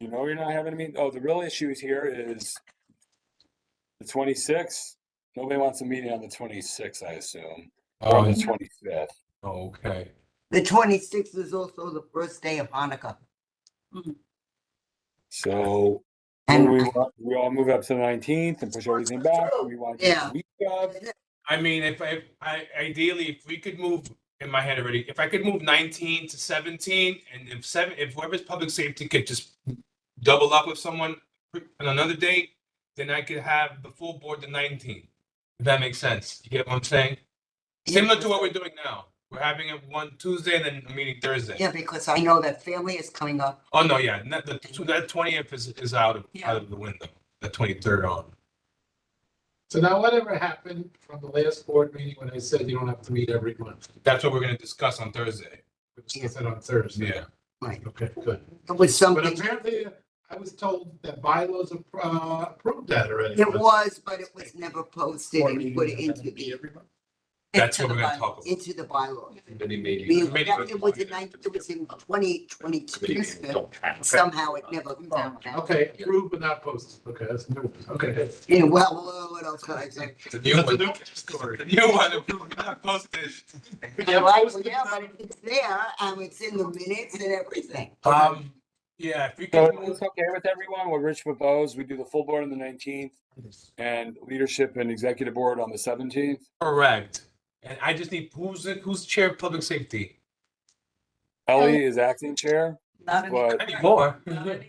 you're not having a meeting, the real issue here is the 26th. Nobody wants a meeting on the 26th, I assume, or on the 25th. Okay. The 26th is also the first day of Hanukkah. So And we all move up to the 19th and push everything back. We want to do Yeah. the week of. I mean, if ideally, if we could move in my head already, if I could move 19 to 17, and if whoever's public safety could just double up with someone on another date, then I could have the full board the 19th. If that makes sense. You get what I'm saying? Similar to what we're doing now. We're having it one Tuesday and then a meeting Thursday. yeah, because I know that family is coming up. Oh, no, yeah, that 20th is out of the window, the 23rd on. So now whatever happened from the last board meeting when I said you don't have to meet every month? That's what we're gonna discuss on Thursday. We discussed that on Thursday. Yeah. Right. Okay, good. It was But something, apparently, I was told that bylaws approved that already. it was, but it was never posted Board and meeting put doesn't have into to be the, every month. That's Into what we're the gonna bylaw. talk about. Into the bylaw. Committee meeting. It was in 2022. Somehow it never. Okay, approved but not posted. Okay, that's new. Okay. Yeah, well, what else could I say? The new one. The new one, we're not posted. Yeah, but it's there, it's in the minutes and everything. Yeah, if we So can it's okay with everyone, what Rich proposed, we do the full board on the 19th and leadership and executive board on the 17th. correct. And I just need, who's chair of public safety? Ellie is acting chair, Not anymore. but, Anymore. Not anymore.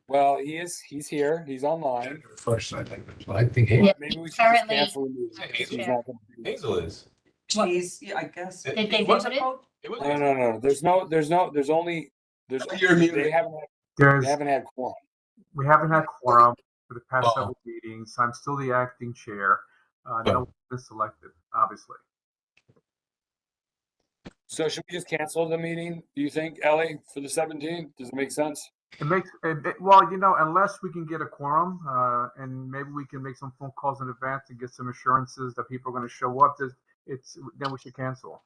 well, he's here, he's online. First, I think. I think. Yeah. Maybe we should just Currently- cancel the meeting, because he's not gonna be- Hazel is. She's, yeah, I guess. Did they what's vote it it? called? It was- No, there's only, You're muted. they haven't There's, had quorum. we haven't had quorum for the past Oh. several meetings. I'm still the acting chair. Oh. No one's been selected, obviously. So should we just cancel the meeting, do you think, Ellie, for the 17th? Does it make sense? It makes, well, unless we can get a quorum, and maybe we can make some phone calls in advance and get some assurances that people are gonna show up, then we should cancel.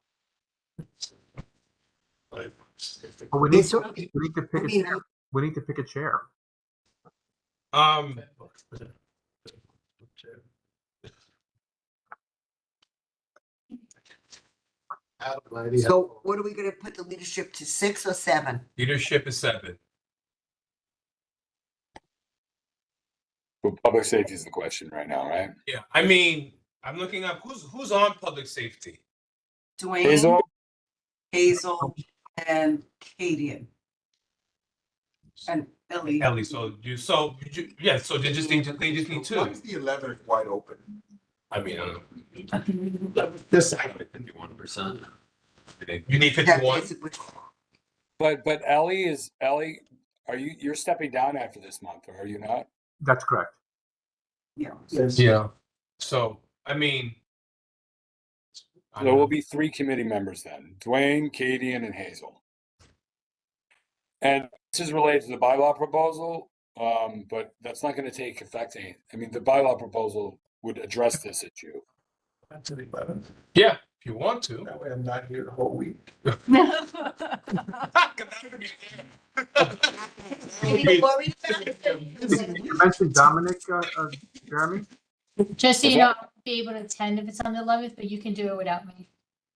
But we need to pick a chair. We need to pick a chair. So what are we gonna put the leadership to, 6 or 7? Leadership is 7. Well, public safety is the question right now, right? Yeah, I mean, I'm looking up, who's on public safety? Dwayne, Hazel, Hazel, and Kadian. And Ellie. Ellie, so so they just need 2. Why is the 11th wide open? I mean, I don't know. This. 51%. You need 51? but Ellie, you're stepping down after this month, or are you not? That's correct. Yeah. Yeah. So, I mean. I There don't will know. be 3 committee members then, Dwayne, Kadian, and Hazel. And this is related to the bylaw proposal, but that's not gonna take effect. I mean, the bylaw proposal would address this issue. That's the 11th. Yeah, if you want to. That way I'm not here the whole week. You mentioned Dominic, Jeremy? Just so you know, I'll be able to attend if it's on the 11th, but you can do it without me.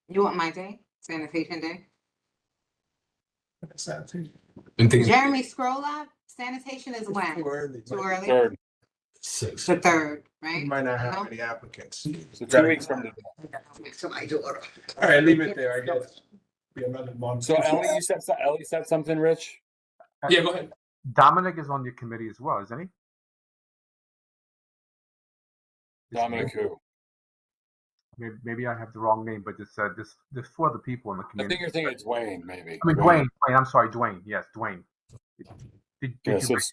You want my day? Sanitation day? Jeremy. Scroll up. Sanitation is when? Too early. Too early? Third, The 3rd, We right? might not No? have any applicants. so 2 weeks from today. So my daughter. All right, leave it there, I guess. Be another month. So Ellie, Ellie said something, Rich? Yeah, go ahead. Dominic is on your committee as well, isn't he? Dominic who? Maybe I have the wrong name, but there's 4 other people in the I community. think you're thinking it's Dwayne, maybe. I mean, Dwayne, I'm sorry, Dwayne. Yes, Dwayne. Did Yeah, you, so it's-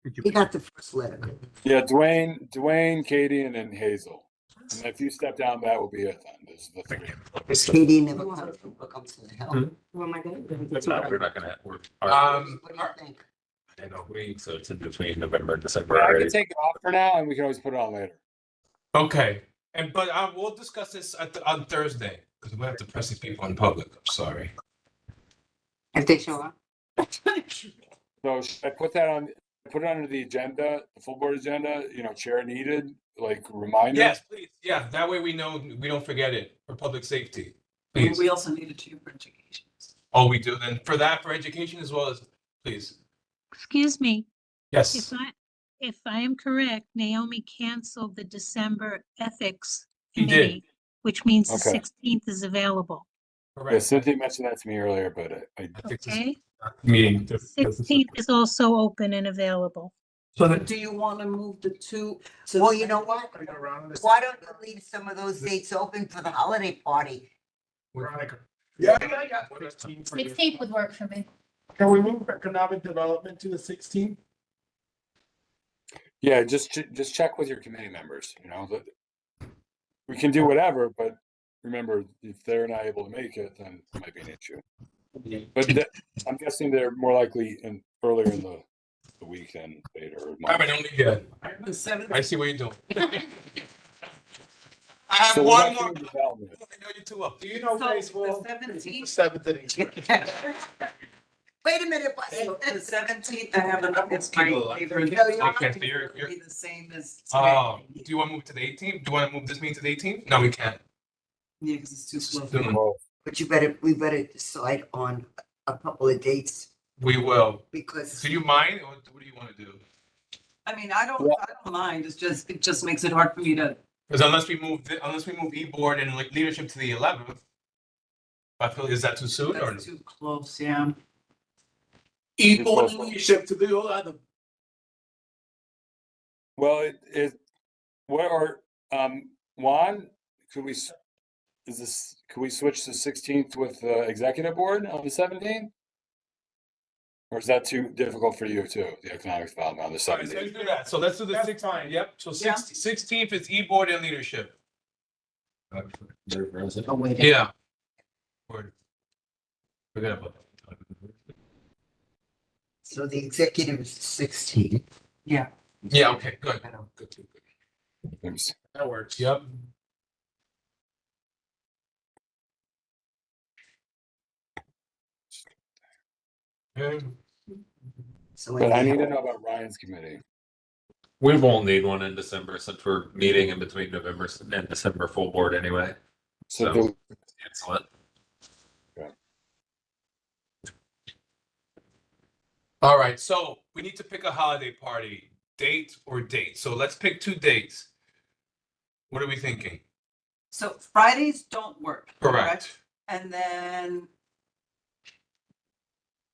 did He you, got the first letter. yeah, Dwayne, Kadian, and Hazel. And if you step down, that will be it then. This is the 3. Katie never comes to the help. Who am I doing? We're not gonna, What do you think? in a week, so it's in between November and December But I already. can take it off for now, and we can always put it on later. Okay, but we'll discuss this on Thursday, because we have to press these people in public, I'm sorry. If they show up. So should I put it under the agenda, the full board agenda, chair needed, like reminder? Yes, please, yeah, that way we know, we don't forget it, for public safety, please. We also needed 2 for education. Oh, we do, then for education as well as, please, Excuse me, yes. if I am correct, Naomi canceled the December ethics He did. committee, which means the Okay. 16th is available. Yeah, Correct. Cynthia mentioned that to me earlier, but I Okay, Meeting. 16th is also open and available. So do you want to move the 2? to Well, the you know what? Around Why don't you leave some of those dates open for the holiday party? Veronica. Yeah. 16th would work for me. Can we move economic development to the 16th? yeah, just check with your committee members, that we can do whatever, but remember, if they're not able to make it, then it might be an issue. But I'm guessing they're more likely earlier in the week than later. Or I mean, only, yeah, The 7th? I see what you're doing. I have So we're one not more. doing development. I know you two up. Do you know So baseball? the 17th, Seventh inning. Wait a minute, but the 17th, I have an, it's Keep it my alive. favorite. Okay, so you're- Be the same as. Oh, do you want to move to the 18th? Do you want to move this meeting to the 18th? No, we can't. Yeah, because it's too slow. Soon. but we better decide on a couple of dates We will. because Do you mind, or what do you want to do? I mean, I don't mind, it's just, it just makes it hard for me to. Because unless we move e-board and like leadership to the 11th, I feel, is that too soon or? That's too close, yeah. Equal leadership to the other. Well, what are, Juan, could we switch the 16th with the executive board on the 17th? Or is that too difficult for you too, the economic development on the All right, so 17th? let's do that. So let's do the That's 16th. fine. Yep, so Yeah. 16th is e-board and leadership. oh, wait. Yeah. Word. Forget about that. So the executive is 16. Yeah, okay, good. Good. There's- That works. Yep. Okay. So But I anyhow, need to know about Ryan's committee. We won't need one in December since we're meeting in between November and December full board anyway. So So do- cancel it. All right, so we need to pick a holiday party, date or date. So let's pick 2 dates. What are we thinking? So Fridays don't work. Correct. And then,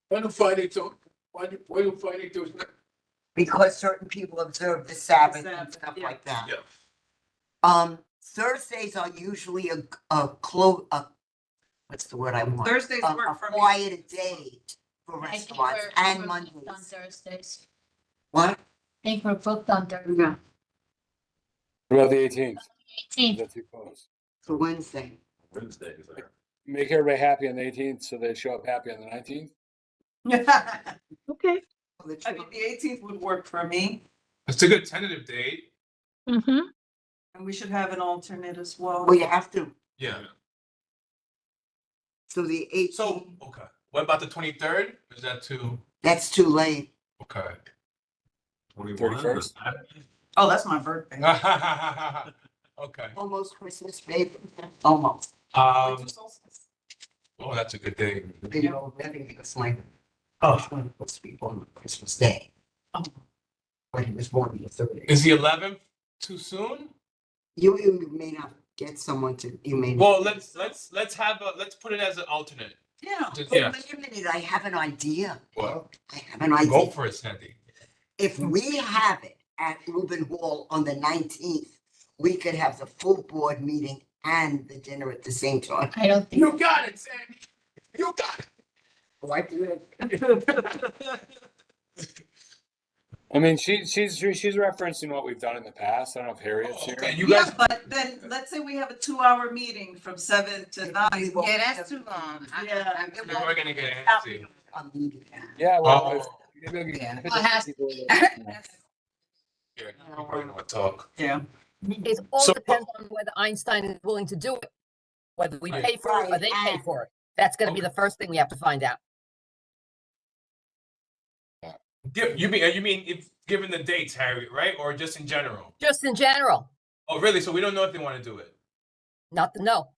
Why do Friday do, why do Friday do? because certain people observe the Sabbath and Sabbath, stuff yeah. like that. Yeah. Thursdays are usually what's the word I want? Thursdays A work for me. quiet day for I think restaurants we're and booked Mondays. on Thursdays. What? I think we're booked on Thursday. yeah, What about the 18th? Is 18th. that too close? For Wednesday. Wednesday is there. Make everybody happy on the 18th so they show up happy on the 19th? Okay. I mean, the 18th would work for me, It's a good tentative date. Mm-hmm. and we should have an alternate as well. Well, you have to. Yeah. So the 18th, So, okay. What about the 23rd? Is that too? that's too late. Okay. 21. 31st? Oh, that's my birthday. Okay. Almost Christmas, baby. Almost. Oh, that's a good day. You know, living was like, oh, it's supposed to be born on Christmas Day. Oh. But he was born on the 30th. Is the 11th too soon? You may not get someone to, you may. not- Well, let's put it as an alternate. Yeah. Just- But Yeah. wait a minute, I have an idea. Well, I have an go idea. for it, Sandy. If we have it at Reuben Hall on the 19th, we could have the full board meeting and the dinner at the same time. I don't think. You got it, Sandy. You got it. Like, I mean, she's referencing what we've done in the past. I don't know if Harriet's here. Okay, you Yeah, guys, but then, let's say we have a 2-hour meeting from 7 to 9. Yeah, that's too long. Yeah. people are gonna get antsy. I'm needed. Yeah, well, Oh. maybe we'll get- Yeah. Well, it has- people- Yeah, people are gonna talk. Yeah. It all So- depends on whether Einstein is willing to do it, whether we Right. pay for it or they pay for it. That's gonna be the first thing we have to find out. You mean if given the dates, Harry, right? Or just in general? Just in general, Oh, really? So we don't know if they want to do it. not to know.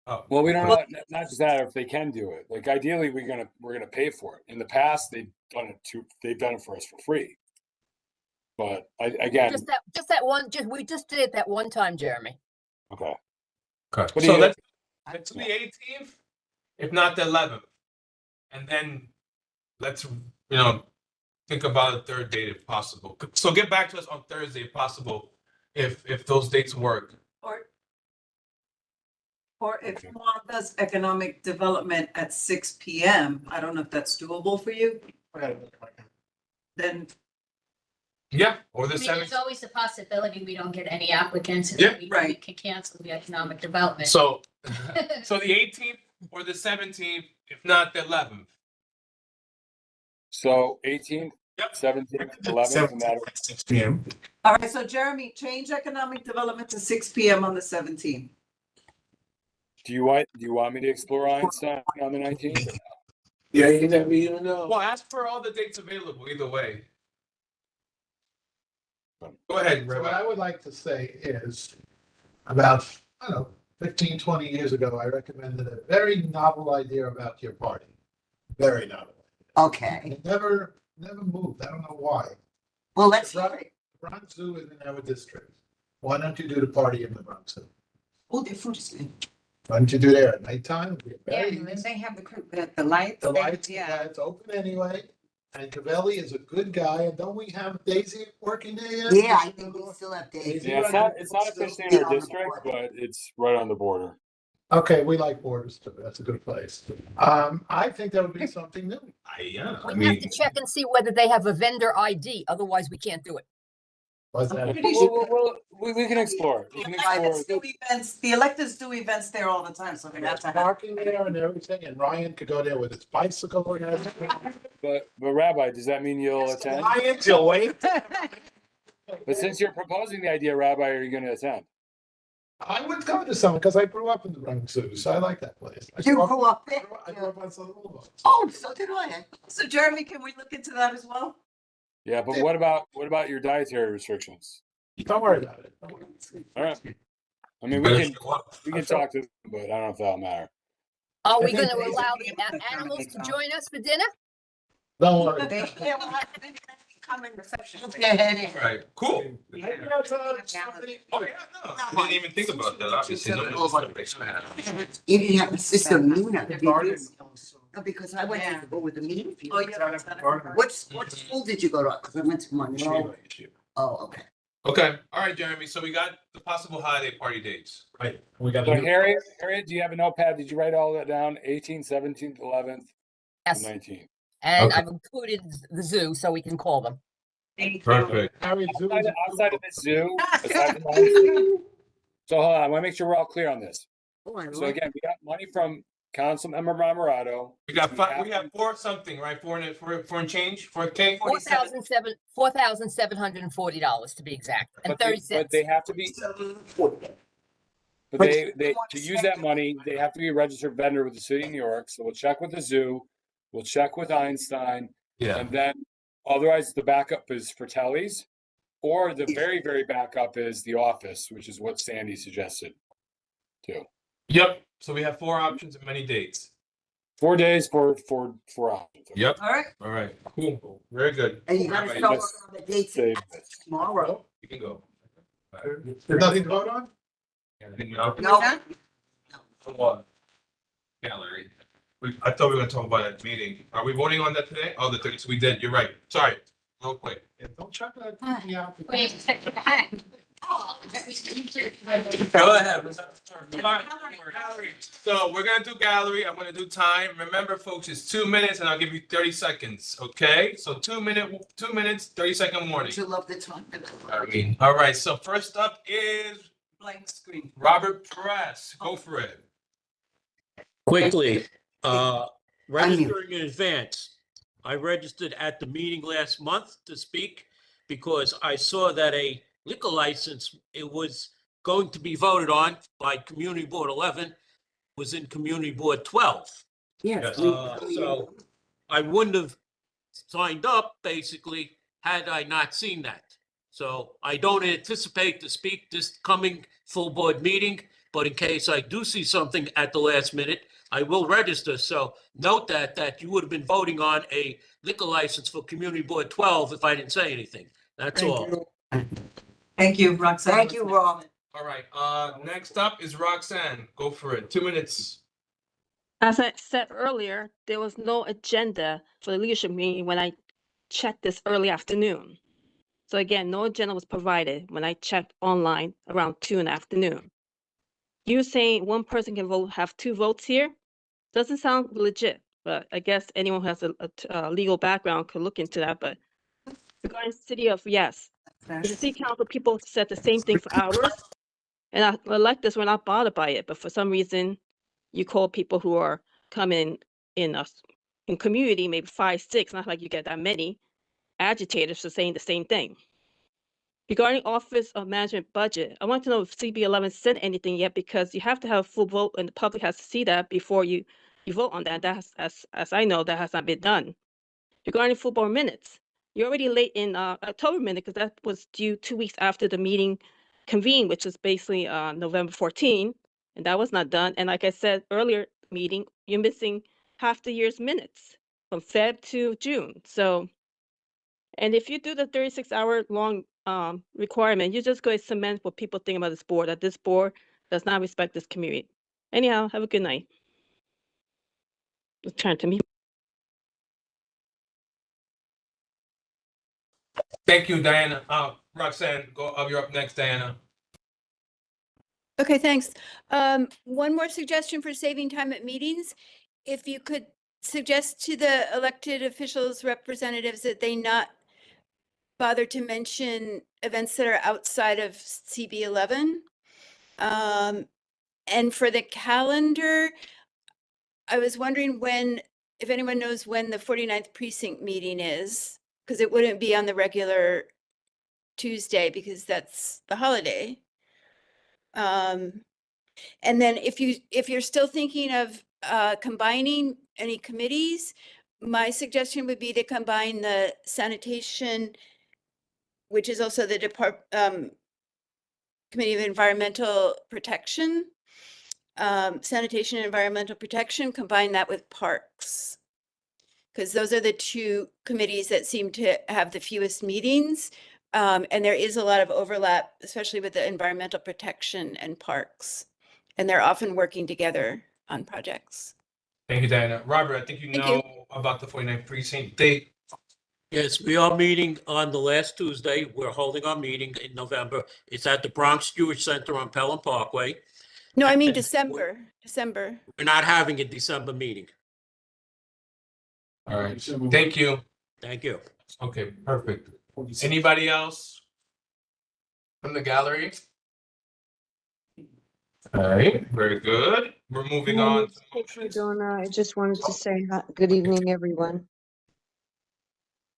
Oh, Well, we don't know, not just that, if they can do it. Like ideally, we're gonna pay for it. In the past, they've done it for us for free. But again, Just that one, we just did it that one time, Jeremy. okay. okay. What do So you- let's do the 18th, if not the 11th, and then let's think about a third date if possible. So get back to us on Thursday if possible, if those dates work. Or if Juan does economic development at 6 PM, I don't know if that's doable for you, then, Yeah, or the I mean, 7th. there's always the possibility we don't get any applicants and Yeah. we Right. can cancel the economic development. So, so the 18th or the 17th, if not the 11th. So 18th Yep. 17th, 11th, and that, 6 p.m. All right, so Jeremy, change economic development to 6 p.m. on the 17th. do you want me to explore Einstein on the 19th? Yeah, you never even know. Well, ask for all the dates available either way. Go ahead, So what Rabbi. I would like to say is, about, I don't know, 15, 20 years ago, I recommended a very novel idea about your party. Very novel. Okay, It never moved. I don't know why. well, let's hear it. Bronx Zoo is in our district. Why don't you do the party in the Bronx Zoo? Oh, their food is good. Why don't you do there at nighttime? It'd be Yeah, very and easy. they have the lights. The they- lights, yeah, it's open anyway. And Cavelli is a good guy. And don't we have Daisy working there yet? Yeah, I think we still have days. Yeah, it's not officially in our district, but it's right on the border. Okay, we like borders too. That's a good place. I think that would be something new. We have to check and see whether they have a vendor ID, otherwise we can't do it. Was that? Pretty sure We can explore it. We can explore electeds it. do events, the electeds do events there all the time, so they have There's to have. parking there and everything, and Ryan could go there with his bicycle or whatever. But Rabbi, does that mean you'll attend? Lions, you'll wait. But since you're proposing the idea, Rabbi, are you going to attend? I would go to some because I grew up in the Bronx Zoo, so I like that place. You grew up there? I grew up on Southern Boulevard. Oh, so did I. So Jeremy, can we look into that as well? Yeah, but what about your dietary restrictions? Don't worry about it. Don't worry. All right. I mean, we can talk to them, but I don't know if that'll matter. Are we I think gonna they- allow the animals to join us for dinner? Don't worry. They can't come in reception. Put their head in. All right, cool. Maybe that's, somebody- Oh, yeah, no, I didn't even think about that, obviously. No, You didn't have the system, Luna. The garden. No, because I went to go with the meeting. Oh, yeah. What school did you go to? Because I went to Monroe. Oh, okay. Okay, all right, Jeremy, so we got the possible holiday party dates. Right, we got So to. Harriet, do you have a notepad? Did you write all that down? 18th, 17th, 11th, and Yes, 19th. and Okay. I've included the zoo so we can call them. Perfect. Outside of the zoo, aside from Einstein. So hold on, I want to make sure we're all clear on this. Oh, I So like again, we got money from Councilmember Marmorato. We got we have four something, right? Four and change, 4K? $4,740 to be exact, and But 30 but cents. they have to be, but they, to use that money, they have to be a registered vendor with the city of New York. So we'll check with the zoo, we'll check with Einstein, Yeah. and then otherwise the backup is for Telly's. Or the very, very backup is the office, which is what Sandy suggested too. Yep, so we have four options and many dates. 4 days for options. Yep. All right. All right, cool, very good. And you gotta Rabbi, show you us on the dates Save this. tomorrow. You can go. There's nothing to vote on? No, For what? Gallery. I thought we were gonna talk about that meeting. Are we voting on that today? Oh, the 30th, we did, you're right. Sorry, real quick. Yeah, don't check that. Yeah. Wait, Go ahead. So we're gonna do gallery. I'm gonna do time. Remember, folks, it's 2 minutes and I'll give you 30 seconds. Okay? So 2 minutes, 30-second warning. you love the time. All right, so first up is Blank screen. Robert Press. Go for it. Quickly, registering in advance. I registered at the meeting last month to speak because I saw that a liquor license, it was going to be voted on by Community Board 11, was in Community Board 12. Yes. So I wouldn't have signed up basically had I not seen that. So I don't anticipate to speak this coming full board meeting, but in case I do see something at the last minute, I will register. So note that you would have been voting on a liquor license for Community Board 12 if I didn't say anything. That's all. Thank you, Roxanne. Thank you, Rob. All right, next up is Roxanne. Go for it. 2 minutes. As I said earlier, there was no agenda for the leadership meeting when I checked this early afternoon. So again, no agenda was provided when I checked online around 2 in the afternoon. You saying one person can vote, have 2 votes here? Doesn't sound legit, but I guess anyone who has a legal background could look into that. But regarding city of, yes, the city council people said the same thing for hours. And electors were not bothered by it, but for some reason, you call people who are coming in community, maybe 5, 6, not like you get that many. agitators for saying the same thing. Regarding Office of Management budget, I want to know if CB11 sent anything yet, because you have to have a full vote and the public has to see that before you vote on that. That's, as I know, that has not been done. Regarding full board minutes, you're already late in October minute, because that was due 2 weeks after the meeting convened, which is basically November 14, and that was not done. And like I said earlier meeting, you're missing half the year's minutes from Feb to June. So, and if you do the 36-hour long requirement, you just go to cement what people think about this board, that this board does not respect this community. Anyhow, have a good night. Turn to me. Thank you, Diana. Roxanne, you're up next, Diana. Okay, thanks. One more suggestion for saving time at meetings. If you could suggest to the elected officials, representatives, that they not bother to mention events that are outside of CB11. And for the calendar, I was wondering if anyone knows when the 49th precinct meeting is, because it wouldn't be on the regular Tuesday because that's the holiday. And then if you're still thinking of combining any committees, my suggestion would be to combine the sanitation, which is also the Committee of Environmental Protection, Sanitation and Environmental Protection, combine that with Parks. Because those are the two committees that seem to have the fewest meetings. And there is a lot of overlap, especially with the environmental protection and parks. And they're often working together on projects. Thank you, Diana. Robert, I think you know about the 49th precinct date. Yes, we are meeting on the last Tuesday. We're holding our meeting in November. It's at the Bronx Jewish Center on Pelham Parkway. No, I mean December. We're not having a December meeting. All right. Thank you. Thank you. Okay, perfect. Anybody else from the gallery? All right, very good. We're moving on. Donna, I just wanted to say good evening, everyone.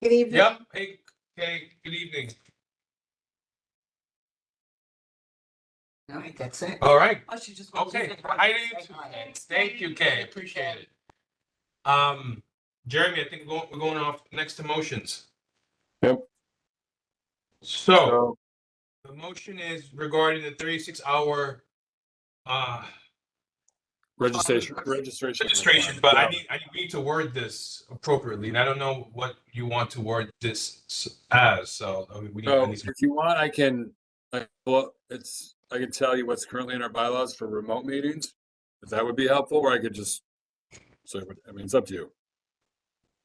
Good evening. Yep. Hey, good evening. All right, that's it. All right. Oh, she just. Okay. Thank you, Kay. Appreciate it. Jeremy, I think we're going off next to motions. Yep. So the motion is regarding the 36-hour registration, but I need to word this appropriately, and I don't know what you want to word this as. So I mean, if you want, I can tell you what's currently in our bylaws for remote meetings, if that would be helpful, or I could just say, I mean, it's up to you.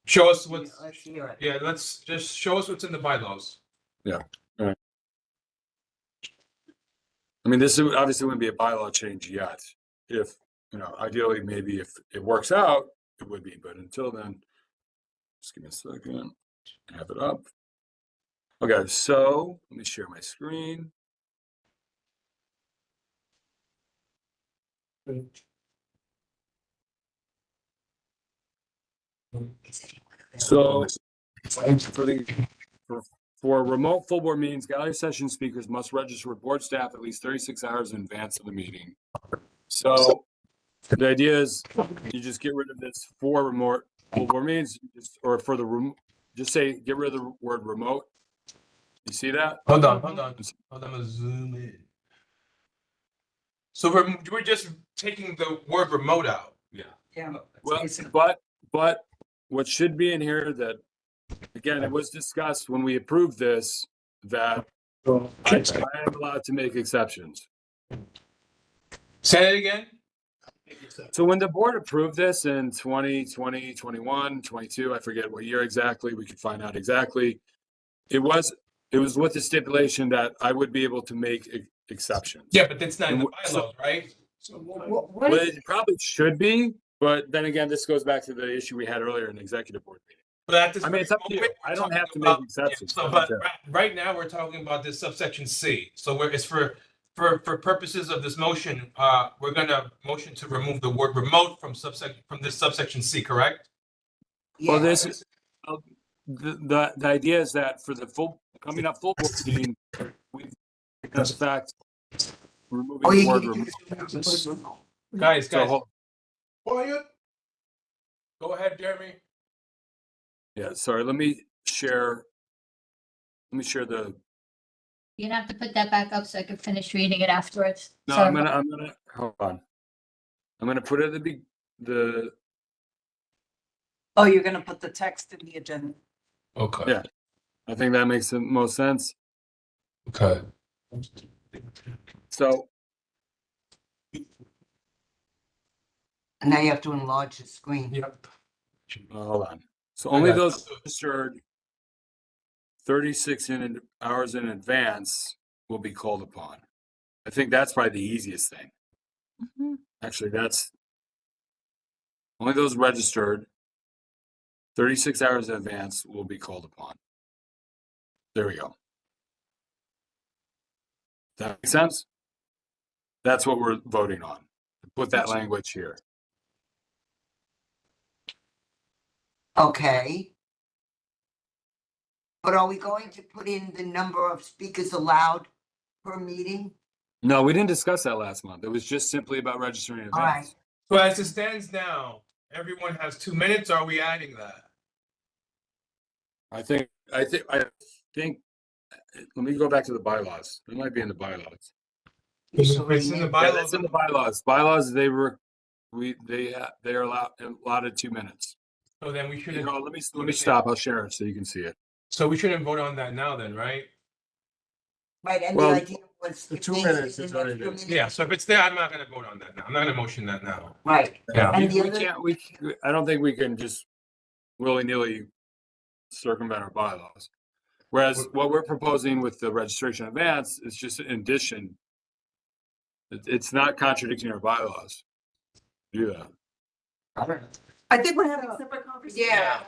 Show us what's. Let's hear it. Yeah, let's just show us what's in the bylaws. Yeah. All right. I mean, this obviously wouldn't be a bylaw change yet. If, ideally, maybe if it works out, it would be. But until then, just give me a second. Have it up. Okay, so let me share my screen. So for remote full board meetings, gallery session speakers must register with board staff at least 36 hours in advance of the meeting. So the idea is you just get rid of this for remote full board meetings, or for the room, just say get rid of the word remote. You see that? Hold on. I'm gonna zoom in. So we're just taking the word remote out. Yeah. Well, but what should be in here that, again, it was discussed when we approved this, that I am allowed to make exceptions. Say it again. So when the board approved this in 2020, 21, 22, I forget what year exactly, we could find out exactly. It was with the stipulation that I would be able to make exceptions. Yeah, but that's not in the bylaws, right? Well, it probably should be, but then again, this goes back to the issue we had earlier in the executive board meeting. But I mean, it's up to you. I don't have to make exceptions. But right now, we're talking about this subsection C. So it's for purposes of this motion, we're gonna motion to remove the word remote from this subsection C, correct? Well, this the idea is that for the coming up full board meeting, we, in fact, removing the word remove. Guys, So, Quiet. Go ahead, Jeremy. yeah, sorry, let me share the, You're gonna have to put that back up so I can finish reading it afterwards. no, Sorry. I'm gonna, hold on. I'm gonna put it at the, Oh, you're gonna put the text in the agenda. Okay. yeah, I think that makes the most sense. Okay. So, And now you have to enlarge the screen. Yep. hold on. So I only got those registered 36 hours in advance will be called upon. I think that's probably the easiest thing. Actually, that's only those registered 36 hours in advance will be called upon. There we go. That makes sense? That's what we're voting on. Put that language here. Okay. But are we going to put in the number of speakers allowed per meeting? No, we didn't discuss that last month. It was just simply about registering in All right. advance. So as it stands now, everyone has 2 minutes. Are we adding that? I think, let me go back to the bylaws. It might be in the bylaws. It's in the Yeah, bylaws. that's in the bylaws. Bylaws, they are allotted 2 minutes. So then we You shouldn't. know, let me stop. I'll share it so you can see it. So we shouldn't vote on that now then, right? Right, and Well, the idea was. the if 2 they minutes did is an already extra there. minute- Yeah, so if it's there, I'm not gonna vote on that now. I'm not gonna motion that now. Right. Yeah. And the We other- can't, I don't think we can just willy-nilly circumvent our bylaws. Whereas what we're proposing with the registration advance is just an addition. It's not contradicting our bylaws. Do that. I think we're having a separate conversation. Yeah.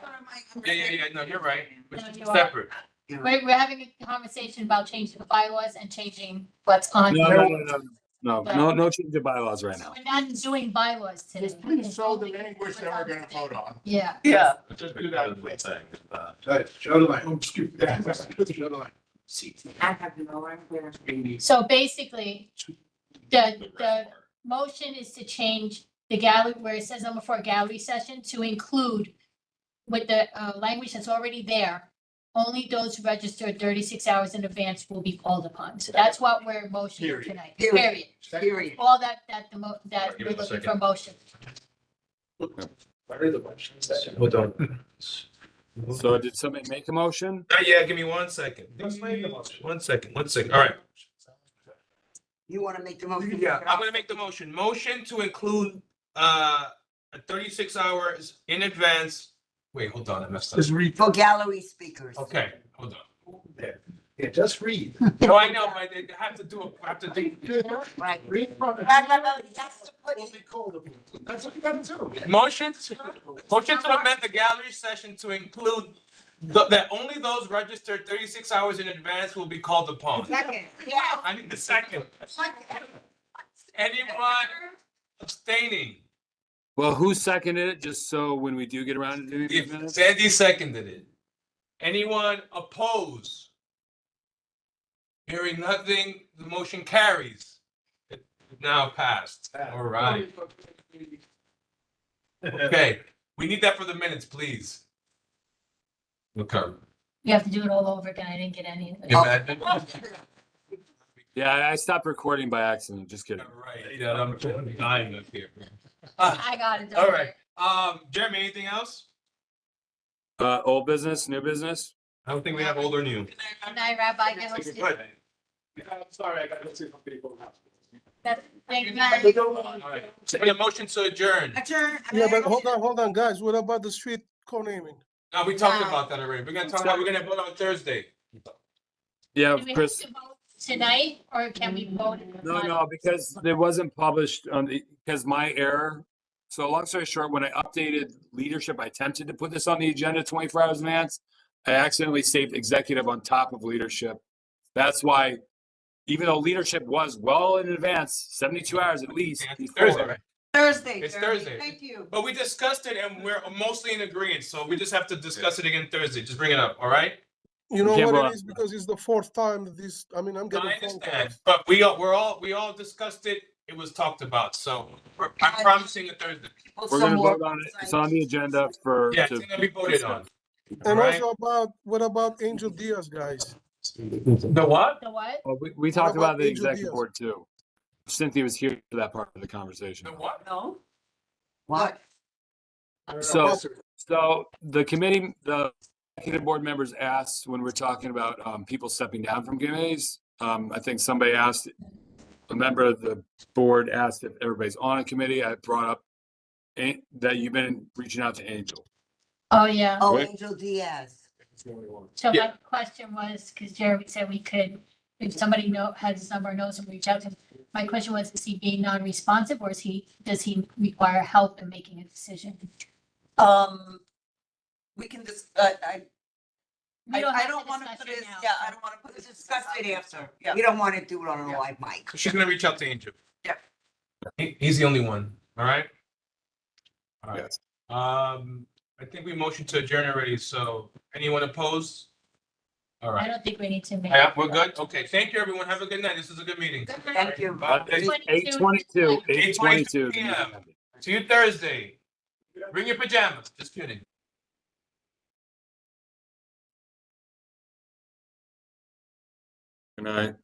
Yeah. No, you're right. No, It's you are. separate. We're having a conversation about changing the bylaws and changing what's on. No change of bylaws right now. We're not doing bylaws today. Just please show the language that we're gonna vote on. Yeah. Yeah. Just do that, please. Show the line. Oh, excuse me. Yeah, show the line. I have no idea. So basically, the motion is to change the gallery, where it says number 4 gallery session, to include with the language that's already there, only those registered 36 hours in advance will be called upon. So that's what we're motioning Period. tonight. Period. Period. Period. All that Give we're it a looking second. for motion. Hold on. So did somebody make a motion? Yeah, give me 1 second. Just make the motion. 1 second, 1 second. All right. You wanna make the motion? Yeah, I'm gonna make the motion. Motion to include 36 hours in advance. Wait, hold on, I messed up. Just read. For gallery speakers. Okay, hold on. Yeah, just read. No, I know, but I have to do Right. Read from it. That's to put Only call the people. That's what you gotta do. Motion to amend the gallery session to include that only those registered 36 hours in advance will be called upon. Second, yeah. I need the second. Anyone abstaining? Well, who seconded it? Just so when we do get around to doing these minutes? Sandy seconded it. Anyone oppose? Hearing nothing, the motion carries. It now passed. All right. Okay, we need that for the minutes, please. Okay. You have to do it all over again. I didn't get any of it. Imagine. Yeah, I stopped recording by accident. Just kidding. All right, yeah, I'm dying up here. I got it. don't All worry. right, Jeremy, anything else? Old business, new business? I don't think we have old or new. Good night, Rabbi. Get hosted. Good. I'm sorry, I got to see some people. Thank you. All right. Take a motion to adjourn. Adjourn. Yeah, but hold on, guys. What about the street co-naming? No, we talked about that already. We're gonna vote on Thursday. Yeah, Do we have Chris. to vote tonight, or can we vote? No, because it wasn't published on the, because my error. So long story short, when I updated leadership, I attempted to put this on the agenda 24 hours in advance. I accidentally saved executive on top of leadership. That's why, even though leadership was well in advance, 72 hours at least. Thursday, before, right? Thursday. It's Jeremy. Thursday. Thank you. But we discussed it and we're mostly in agreement, so we just have to discuss it again Thursday. Just bring it up, all right? You know can't what vote it is, because it's the fourth time this, I mean, I'm No, getting I phone understand, calls. but we all discussed it. It was talked about, so I'm promising a Thursday. We're gonna vote on it. It's on the agenda for. Yeah, it's gonna be voted on. And Alright. also about, what about Angel Diaz, guys? The what? The what? Well, we talked about about the Angel executive Diaz? board too. Cynthia was here for that part of the conversation. The what? No? What? So the committee, the executive board members asked when we're talking about people stepping down from committees. I think somebody asked, a member of the board asked if everybody's on a committee. I brought up that you've been reaching out to Angel. Oh, yeah. Oh, Right. Angel Diaz. So Yeah. my question was, because Jeremy said we could, if somebody has his number, knows him, reach out to him. My question was, is he being non-responsive or does he require help in making a decision? We can just, We don't I have don't to want to discuss put it it, now, yeah, so- I don't want to put it, discuss it after, yeah. We don't want to do it on a Yeah. live mic. She's gonna reach out to Angel. Yeah. He's the only one, all right? All right. Yes. I think we motioned to adjourn already, so anyone opposed? All I right. don't think we need to make. Yeah, we're good? Okay, thank you, everyone. Have a good night. This is a good meeting. Thank you. Bye. 8:22. 8:22. PM. See you Thursday. Bring your pajamas. Just kidding. Good night.